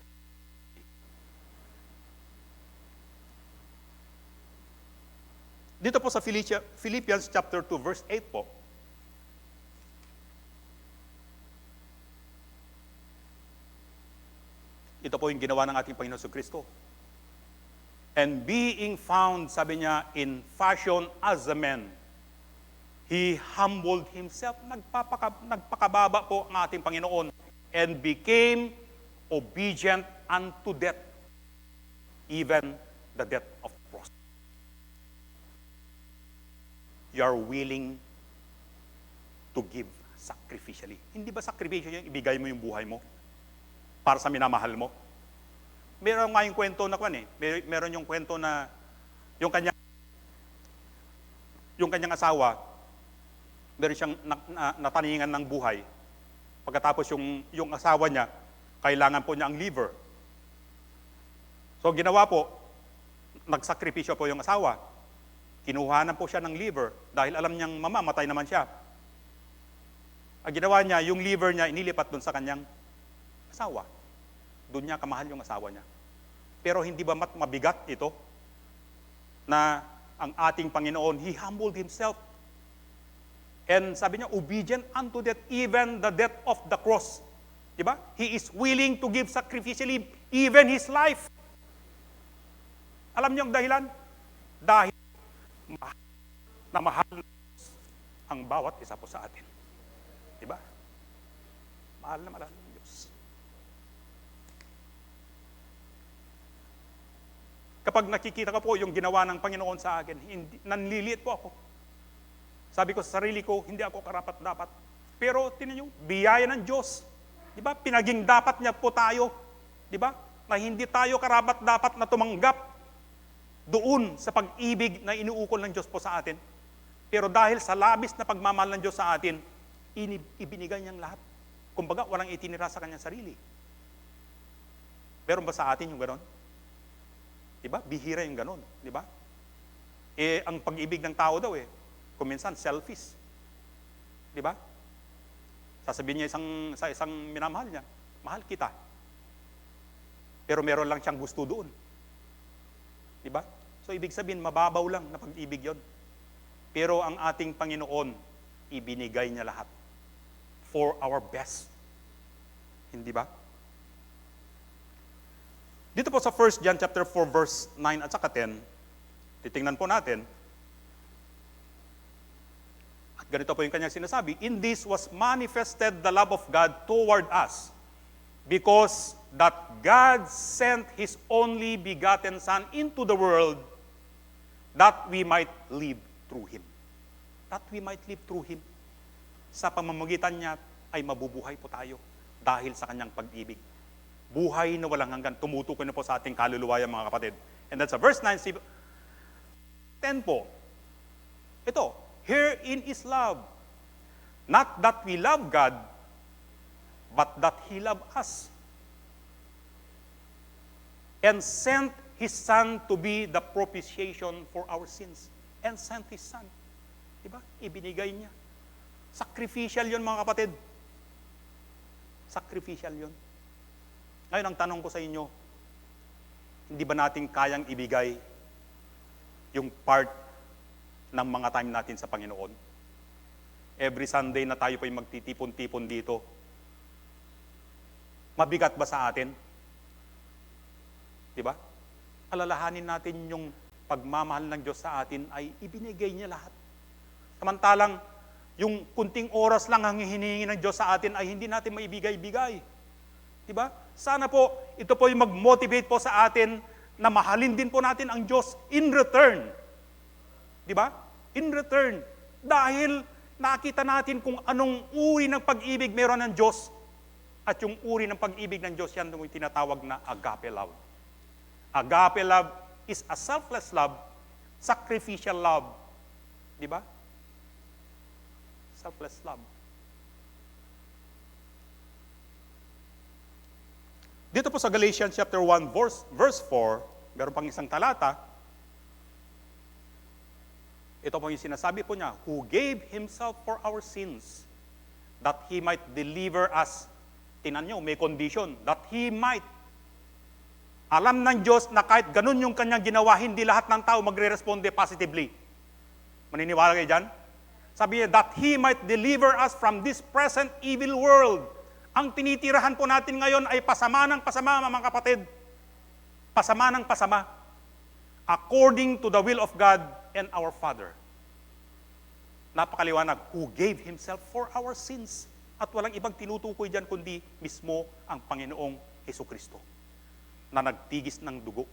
Dito po sa Philippians chapter 2 verse 8 po. Ito po yung ginawa ng ating Panginoon Kristo. And being found, sabi niya, in fashion as a man, He humbled Himself. Nagpakababa po ang ating Panginoon and became obedient unto death, even the death of the cross. You are willing to give sacrificially. Hindi ba sacrificial yung ibigay mo yung buhay mo para sa minamahal mo? Meron nga yung kwento na meron yung kwento na yung kanyang asawa, meron siyang nataningan ng buhay. Pagkatapos yung asawa niya, kailangan po niya ang liver. So ginawa po, nagsakripisyo po yung asawa. Kinuhanan po siya ng liver dahil alam niyang mamamatay naman siya. Ang ginawa niya, yung liver niya, inilipat doon sa kanyang asawa. Doon niya kamahal yung asawa niya. Pero hindi ba mabigat ito? Na ang ating Panginoon, He humbled Himself. And sabi niya, obedient unto death, even the death of the cross. Diba? He is willing to give sacrificially even His life. Alam niyo ang dahilan? Dahil mahal ang bawat isa po sa atin. Diba? Mahal na ng Diyos. Kapag nakikita ko po yung ginawa ng Panginoon sa akin, nanliliit po ako. Sabi ko sa sarili ko, hindi ako karapat-dapat. Pero tinan niyo, biyaya ng Diyos. Diba? Pinaging dapat niya po tayo. Diba? Na hindi tayo karapat-dapat na tumanggap doon sa pag-ibig na inuukol ng Diyos po sa atin. Pero dahil sa labis na pagmamahal ng Diyos sa atin, ibinigay niyang lahat. Kumbaga, walang itinira sa kanyang sarili. Meron ba sa atin yung ganon? Diba? Bihira yung ganon. Diba? Ang pag-ibig ng tao daw kuminsan selfish. Diba? Sasabihin niya sa isang minamahal niya, mahal kita. Pero meron lang siyang gusto doon. Diba? So, ibig sabihin, mababaw lang na pag-ibig yon. Pero ang ating Panginoon, ibinigay niya lahat for our best. Hindi ba? Dito po sa 1 John chapter 4 verse 9 at saka 10, titingnan po natin. At ganito po yung kanyang sinasabi, in this was manifested the love of God toward us, because that God sent His only begotten Son into the world that we might live through Him. That we might live through Him. Sa pamamagitan niya ay mabubuhay po tayo dahil sa kanyang pag-ibig. Buhay na walang hanggan. Tumutukoy na po sa ating kaluluwa mga kapatid. And that's verse 9, 10 po. Ito, herein is love. Not that we love God, but that He loved us and sent His Son to be the propitiation for our sins. And sent His Son. Diba? Ibinigay niya. Sacrificial yun mga kapatid. Sacrificial yun. Ngayon ang tanong ko sa inyo, hindi ba natin kayang ibigay yung part ng mga time natin sa Panginoon? Every Sunday na tayo po'y magtitipon-tipon dito, mabigat ba sa atin? Diba? Alalahanin natin yung pagmamahal ng Diyos sa atin ay ibinigay niya lahat. Samantalang, yung kunting oras lang ang hinihingi ng Diyos sa atin ay hindi natin maibigay-bigay. Diba? Sana po, ito po yung mag-motivate po sa atin na mahalin din po natin ang Diyos in return. Diba? In return. Dahil nakita natin kung anong uri ng pag-ibig meron ng Diyos. At yung uri ng pag-ibig ng Diyos, yan yung tinatawag na agape love. Agape love is a selfless love, sacrificial love. Diba? Selfless love. Dito po sa Galatians chapter 1 verse 4, meron pang isang talata. Ito po yung sinasabi po niya, who gave Himself for our sins, that He might deliver us. Tinan niyo, may condition, that He might. Alam ng Diyos na kahit ganun yung kanyang ginawa, hindi lahat ng tao magre-responde positively. Maniniwala kayo dyan? Sabi niya, that He might deliver us from this present evil world. Ang tinitirahan po natin ngayon ay pasama ng pasama, mga kapatid. Pasama ng pasama. According to the will of God and our Father. Napakaliwanag, who gave Himself for our sins. At walang ibang tinutukoy dyan kundi mismo ang Panginoong Hesukristo na nagtigis ng dugo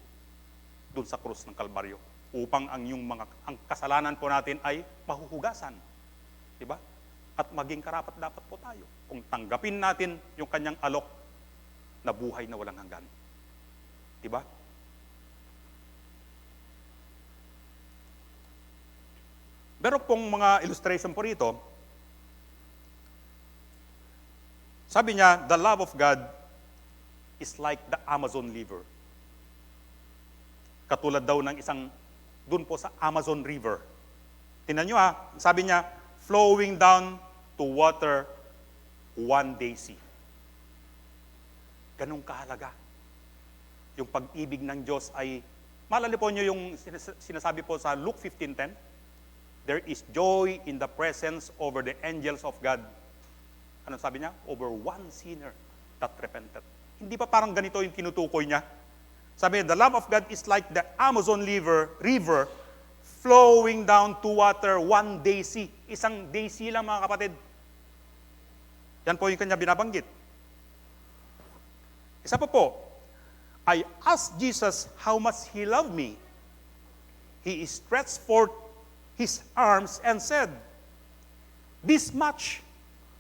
doon sa krus ng Kalbaryo upang ang kasalanan po natin ay mahuhugasan. Diba? At maging karapat-dapat po tayo kung tanggapin natin yung kanyang alok na buhay na walang hanggan. Diba? Meron pong mga illustration po rito. Sabi niya, the love of God is like the Amazon River. Katulad daw ng isang, dun po sa Amazon River. Tingnan nyo sabi niya, flowing down to water one day see. Ganun kahalaga. Yung pag-ibig ng Diyos ay, maalala po nyo yung sinasabi po sa Luke 15:10, there is joy in the presence over the angels of God. Anong sabi niya? Over one sinner that repented. Hindi pa parang ganito yung tinutukoy niya? Sabi niya, the love of God is like the Amazon river flowing down to water one day sea. Isang day sea lang, mga kapatid. Yan po yung kanya binabanggit. Isa pa po, I asked Jesus how much He loved me. He stretched forth His arms and said, this much,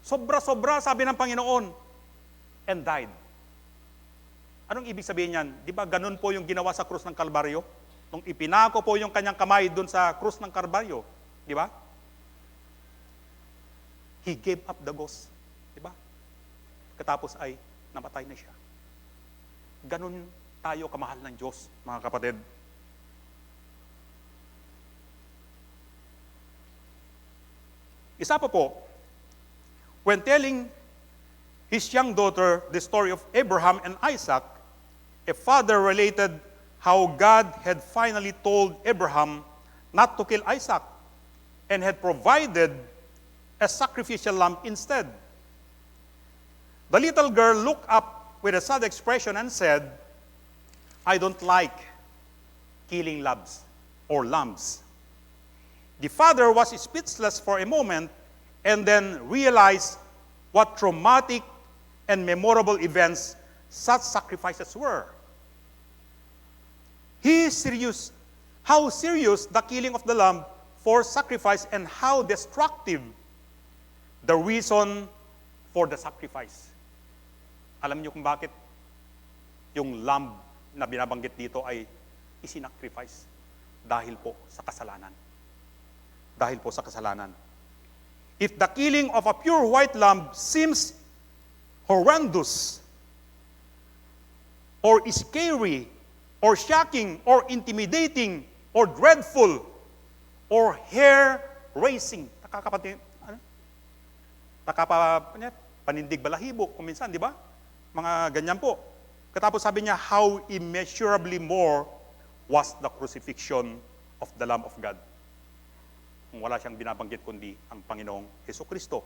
sobra-sobra, sabi ng Panginoon, and died. Anong ibig sabihin yan? Di ba ganun po yung ginawa sa krus ng Kalbaryo? Nung ipinako po yung kanyang kamay dun sa krus ng Kalbaryo, di ba? He gave up the ghost, di ba? Katapos ay namatay na siya. Ganun tayo kamahal ng Diyos, mga kapatid. Isa pa po, when telling his young daughter the story of Abraham and Isaac, a father related how God had finally told Abraham not to kill Isaac and had provided a sacrificial lamb instead. The little girl looked up with a sad expression and said, I don't like killing lambs or lambs. The father was speechless for a moment and then realized what traumatic and memorable events such sacrifices were. He is serious. How serious the killing of the lamb for sacrifice and how destructive the reason for the sacrifice. Alam niyo kung bakit yung lamb na binabanggit dito ay isinacrifice? Dahil po sa kasalanan. Dahil po sa kasalanan. If the killing of a pure white lamb seems horrendous, or scary, or shocking, or intimidating, or dreadful, or hair-raising. Panindig balahibo, kung minsan, di ba? Mga ganyan po. Katapos sabi niya, how immeasurably more was the crucifixion of the Lamb of God. Kung wala siyang binabanggit kundi ang Panginoong Hesukristo.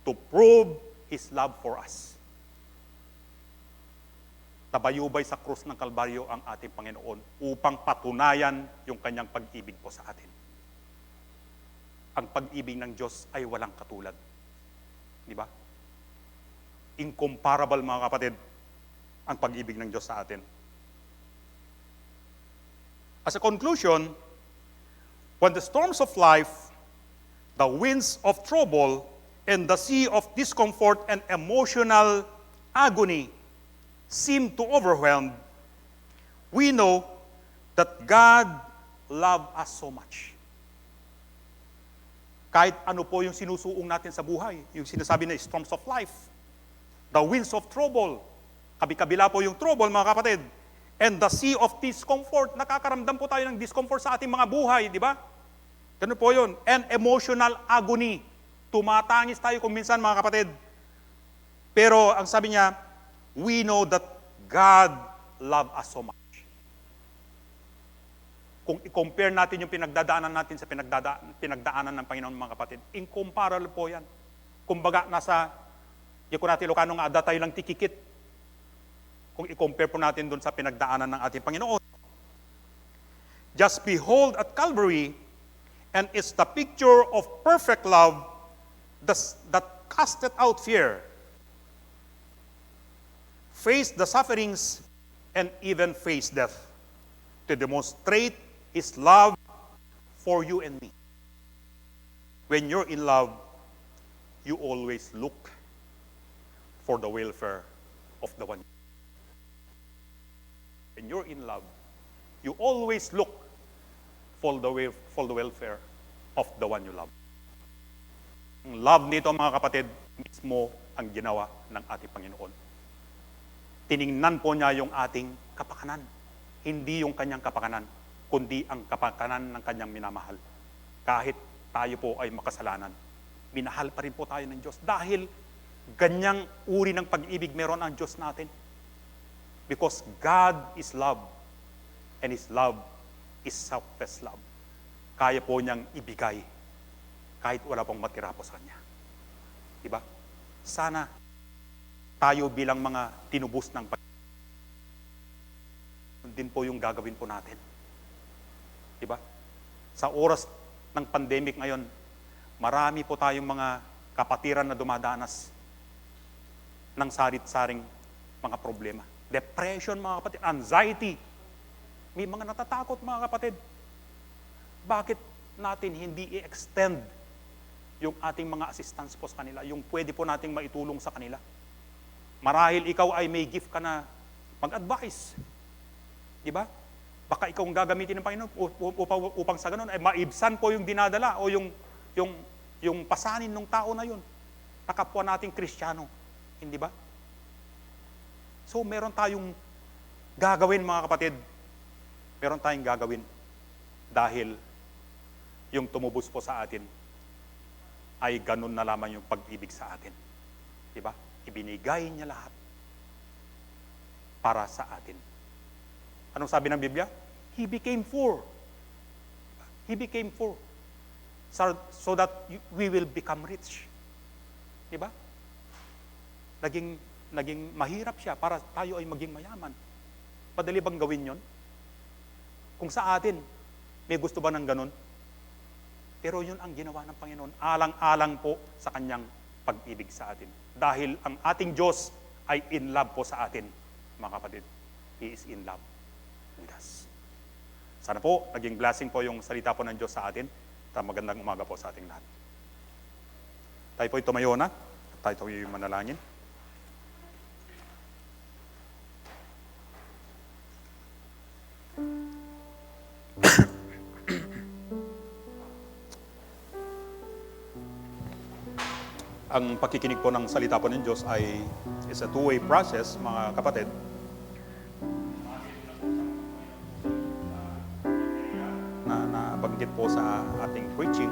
To prove His love for us. Tabayubay sa krus ng Kalbaryo ang ating Panginoon upang patunayan yung kanyang pag-ibig po sa atin. Ang pag-ibig ng Diyos ay walang katulad. Di ba? Incomparable, mga kapatid, ang pag-ibig ng Diyos sa atin. As a conclusion, when the storms of life, the winds of trouble, and the sea of discomfort and emotional agony seem to overwhelm, we know that God loves us so much. Kahit ano po yung sinusuong natin sa buhay, yung sinasabi na storms of life, the winds of trouble, kabi-kabila po yung trouble, mga kapatid, and the sea of discomfort, nakakaramdam po tayo ng discomfort sa ating mga buhay, di ba? Ganun po yun. And emotional agony, tumatangis tayo kung minsan, mga kapatid. Pero ang sabi niya, we know that God loves us so much. Kung i-compare natin yung pinagdadaanan natin sa pinagdaanan ng Panginoon, mga kapatid, incomparable po yan. Kumbaga, nasa, di ko natin Ilocano nga, ada tayo lang tikikit. Kung i-compare po natin dun sa pinagdaanan ng ating Panginoon. Just behold at Calvary, and it's the picture of perfect love that casted out fear, faced the sufferings, and even faced death to demonstrate His love for you and me. When you're in love, you always look for the welfare of the one. When you're in love, you always look for the welfare of the one you love. Ang love nito, mga kapatid, mismo ang ginawa ng ating Panginoon. Tiningnan po niya yung ating kapakanan. Hindi yung kanyang kapakanan, kundi ang kapakanan ng kanyang minamahal. Kahit tayo po ay makasalanan, minahal pa rin po tayo ng Diyos dahil Ganyang uri ng pag-ibig meron ang Diyos natin. Because God is love, and His love is selfless love. Kaya po niyang ibigay kahit wala pong matira po sa Kanya. Diba? Sana tayo bilang mga tinubos ng din po yung gagawin po natin. Diba? Sa oras ng pandemic ngayon, marami po tayong mga kapatiran na dumadanas ng sarit-saring mga problema. Depression, mga kapatid. Anxiety. May mga natatakot, mga kapatid. Bakit natin hindi i-extend yung ating mga assistance po sa kanila, yung pwede po nating maitulong sa kanila? Marahil ikaw ay may gift ka na mag-advise. Diba? Baka ikaw ang gagamitin ng Panginoon upang sa ganun ay maibsan po yung dinadala o yung pasanin ng tao na yun. Na kapwa nating Kristiyano. Hindi ba? So, meron tayong gagawin, mga kapatid. Meron tayong gagawin dahil yung tumubos po sa atin ay ganun na lamang yung pag-ibig sa atin. Diba? Ibinigay niya lahat para sa atin. Anong sabi ng Biblia? He became poor. He became poor. So that we will become rich. Diba? Naging mahirap siya para tayo ay maging mayaman. Madali bang gawin yon? Kung sa atin, may gusto ba ng ganun? Pero yun ang ginawa ng Panginoon. Alang-alang po sa kanyang pag-ibig sa atin. Dahil ang ating Diyos ay in love po sa atin, mga kapatid. He is in love with us. Sana po, naging blessing po yung salita po ng Diyos sa atin. At magandang umaga po sa ating lahat. Tayo po tumayo na. Tayo po yung manalangin. Ang pakikinig po ng salita po ng Diyos ay is a two-way process, mga kapatid. Na banggit po sa ating preaching.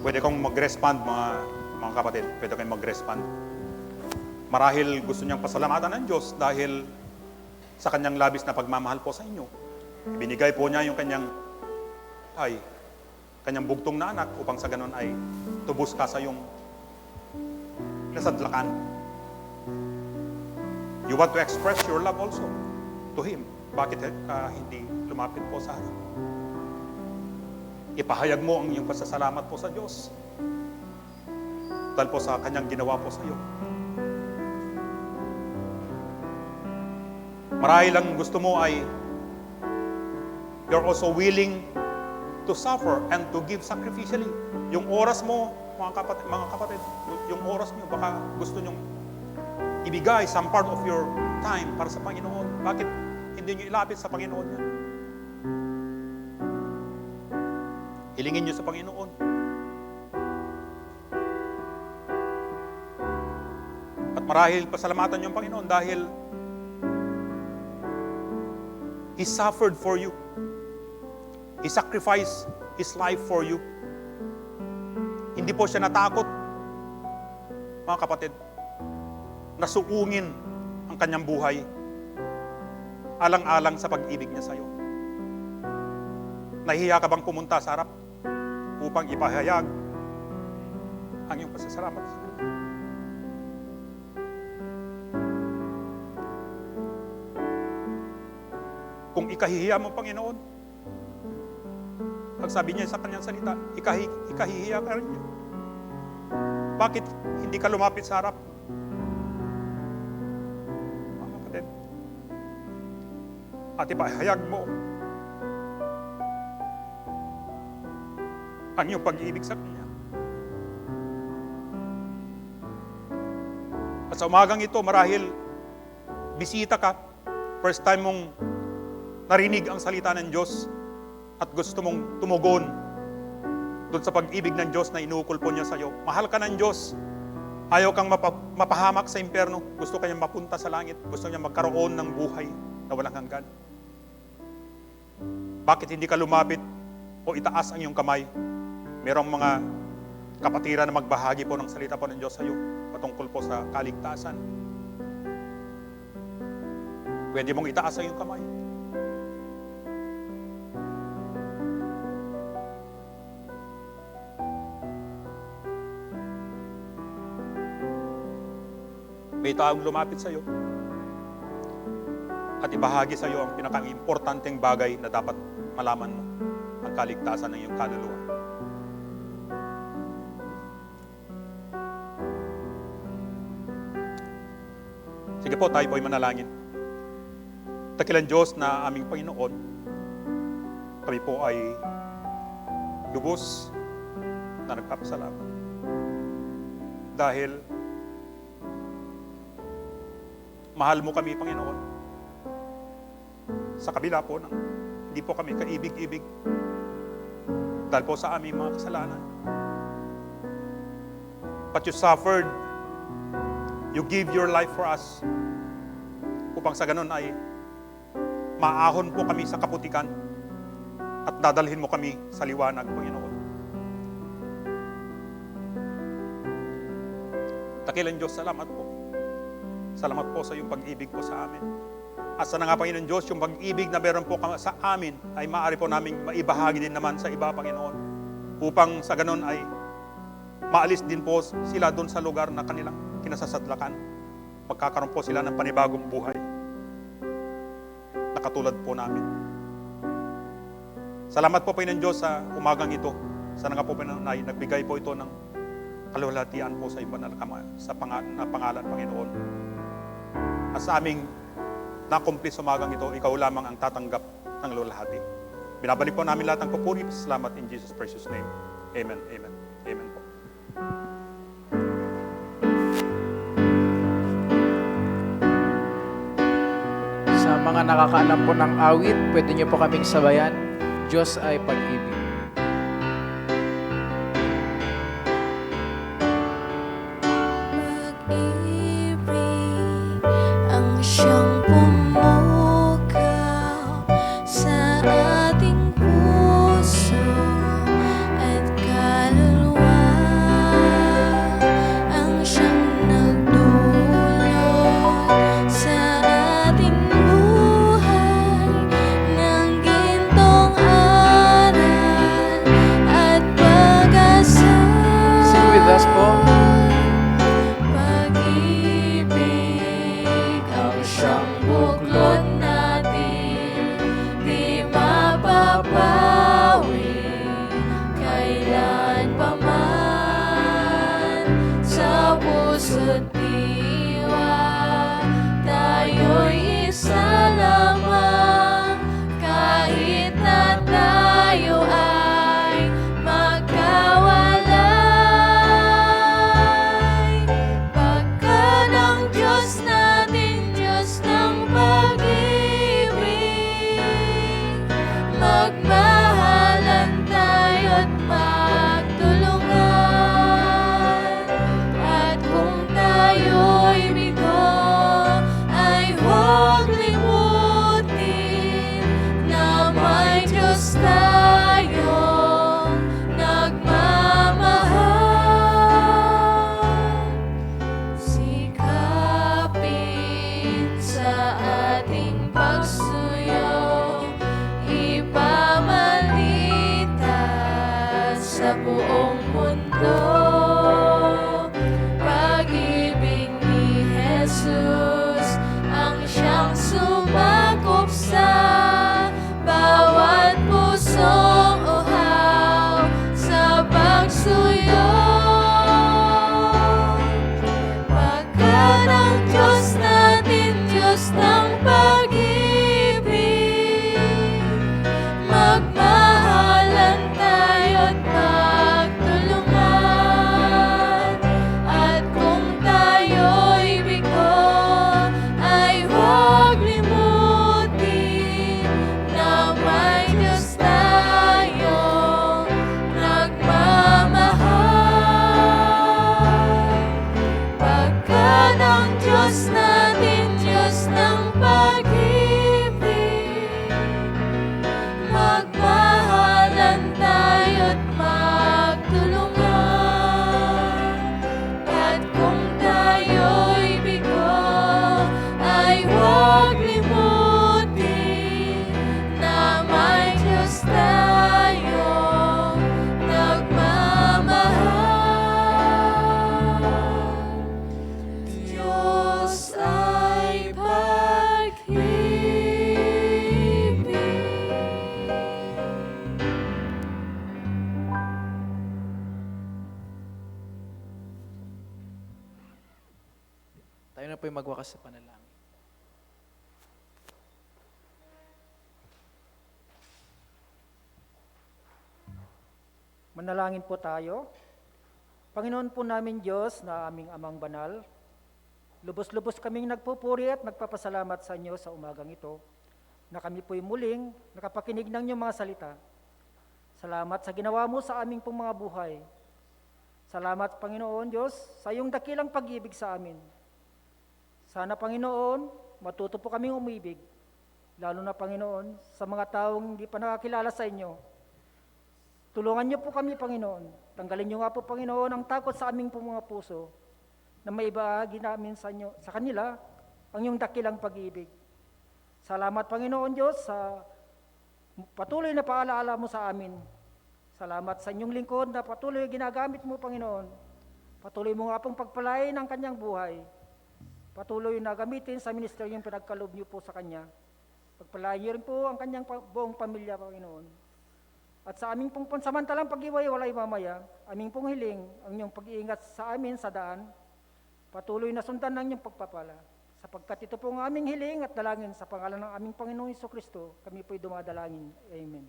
Pwede kong mag-respond, mga kapatid. Pwede kayong mag-respond. Marahil gusto niyang pasalamatan ng Diyos dahil sa kanyang labis na pagmamahal po sa inyo. Binigay po niya yung kanyang bugtong na anak upang sa ganun ay tubos ka sa yung nasadlakan. You want to express your love also to Him. Bakit hindi lumapit po sa harap? Ipahayag mo ang iyong pasasalamat po sa Diyos dahil po sa kanyang ginawa po sa iyo. Marahil lang gusto mo ay you're also willing to suffer and to give sacrificially. Yung oras mo, mga kapatid, yung oras niyo, baka gusto nyong ibigay some part of your time para sa Panginoon. Bakit hindi niyo ilapit sa Panginoon yan? Hilingin niyo sa Panginoon. At marahil pasalamatan niyo ang Panginoon dahil He suffered for you. He sacrificed His life for you. Hindi po siya natakot, mga kapatid, na suungin ang kanyang buhay alang-alang sa pag-ibig niya sa iyo. Nahihiya ka bang pumunta sa harap upang ipahayag ang iyong pasasalamat sa Kanya? Kung ikahihiya mo, Panginoon, pag sabi niya sa kanyang salita, ikahihiya ka rin niya. Bakit hindi ka lumapit sa harap? Mga kapatid, at ipahayag mo ang iyong pag-ibig sa Kanya. At sa umagang ito, marahil bisita ka, first time mong narinig ang salita ng Diyos at gusto mong tumugon doon sa pag-ibig ng Diyos na inuukol po niya sa iyo. Mahal ka ng Diyos. Ayaw kang mapahamak sa impyerno. Gusto kanyang mapunta sa langit. Gusto niya magkaroon ng buhay na walang hanggan. Bakit hindi ka lumapit o itaas ang iyong kamay? Merong mga kapatiran na magbahagi po ng salita po ng Diyos sa iyo patungkol po sa kaligtasan. Pwede mong itaas ang iyong kamay. May taong lumapit sa iyo at ibahagi sa iyo ang pinaka-importanteng bagay na dapat malaman mo, ang kaligtasan ng iyong kaluluwa. Sige po, tayo po ay manalangin. Dakilang Diyos na aming Panginoon, kami po ay lubos na nagpapasalamat. Dahil mahal mo kami, Panginoon. Sa kabila po ng hindi po kami kaibig-ibig dahil po sa aming mga kasalanan. But you suffered, you give your life for us upang sa ganun ay maahon po kami sa kaputikan at dadalhin mo kami sa liwanag, Panginoon. Dakilang Diyos, salamat po. Salamat po sa iyong pag-ibig po sa amin. At sana nga, Panginoon Diyos, yung pag-ibig na meron po sa amin ay maaari po namin maibahagi din naman sa iba, Panginoon. Upang sa ganun ay maalis din po sila doon sa lugar na kanilang kinasasadlakan. Magkakaroon po sila ng panibagong buhay na katulad po namin. Salamat po, Panginoon Diyos, sa umagang ito. Sana nga po, Panginoon, ay nagbigay po ito ng kaluwalhatian po sa iyong banal sa pangalan, Panginoon. At sa aming na-complete sa umagang ito, ikaw lamang ang tatanggap ng luwalhati. Binabalik po namin lahat ng papuri. Salamat in Jesus' precious name. Amen, amen, amen po. Sa mga nakakaalam po ng awit, pwede niyo po kaming sabayan. Diyos ay pag-ibig. Pag-ibig ang siyang pumukaw sa ating puso at kaluluwa, ang siyang nagdulot sa ating buhay ng gintong aral at pag-asa. Sing with us po. Pag-ibig ang siyang buklod natin, di mapapawi kailan pa man. Sa puso't diwa, tayo'y isa lamang, kahit na tayo ay magkawalay. Pagka ng Diyos natin, Diyos ng pag-ibig, magmahalan tayo't magtulungan. At kung tayo'y bigo, ay huwag limutin na may Diyos tayong nagmamahal. Sikapin sa ating pagsuyo, ipamalita sa buong mundo. Pag-ibig ni Jesus ang siyang sumakop sa bawat pusong uhaw sa pagsuyo. Pagka ng Diyos natin, Diyos ng pag-ibig, magmahalan tayo't magtulungan. At kung tayo'y bigo, ay huwag limutin na may Diyos tayong nagmamahal. Pagka ng Diyos natin, Diyos ng pag-ibig, magmahalan tayo't magtulungan. Tayo na po yung magwakas sa panalangin. Manalangin po tayo. Panginoon po namin Diyos na aming Amang Banal, lubos-lubos kaming nagpupuri at nagpapasalamat sa inyo sa umagang ito na kami po'y muling nakapakinig ng inyong mga salita. Salamat sa ginawa mo sa aming pong mga buhay. Salamat, Panginoon Diyos, sa iyong dakilang pag-ibig sa amin. Sana, Panginoon, matuto po kaming umibig, lalo na, Panginoon, sa mga taong hindi pa nakakilala sa inyo. Tulungan niyo po kami, Panginoon. Tanggalin niyo nga po, Panginoon, ang takot sa aming pong mga puso na maibahagi namin sa inyo, sa kanila ang iyong dakilang pag-ibig. Salamat, Panginoon Diyos, sa patuloy na paalaala mo sa amin. Salamat sa inyong lingkod na patuloy ginagamit mo, Panginoon. Patuloy mo nga pong pagpalain ang kanyang buhay. Patuloy na gamitin sa ministeryong pinagkaloob niyo po sa kanya. Pagpalain niyo rin po ang kanyang buong pamilya, Panginoon. At sa aming pong pansamantalang pag-iwalay mamaya, aming pong hiling ang inyong pag-iingat sa amin sa daan, patuloy na sundan ng inyong pagpapala. Sapagkat ito po ang aming hiling at dalangin sa pangalan ng aming Panginoong Hesukristo, kami po'y dumadalangin. Amen.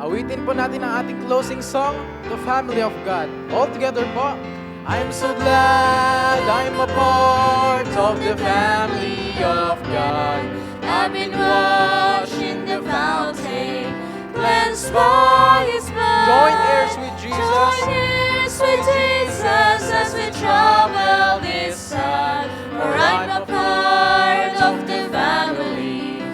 Awitin po natin ang ating closing song, The Family of God. All together po. I'm so glad I'm a part of the family of God. I've been washed in the fountain, cleansed by His blood. Join heirs with Jesus. Join heirs with Jesus as we travel this side. For I'm a part of the family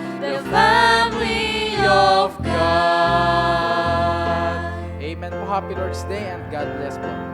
of God. Amen po. Happy Lord's Day and God bless po.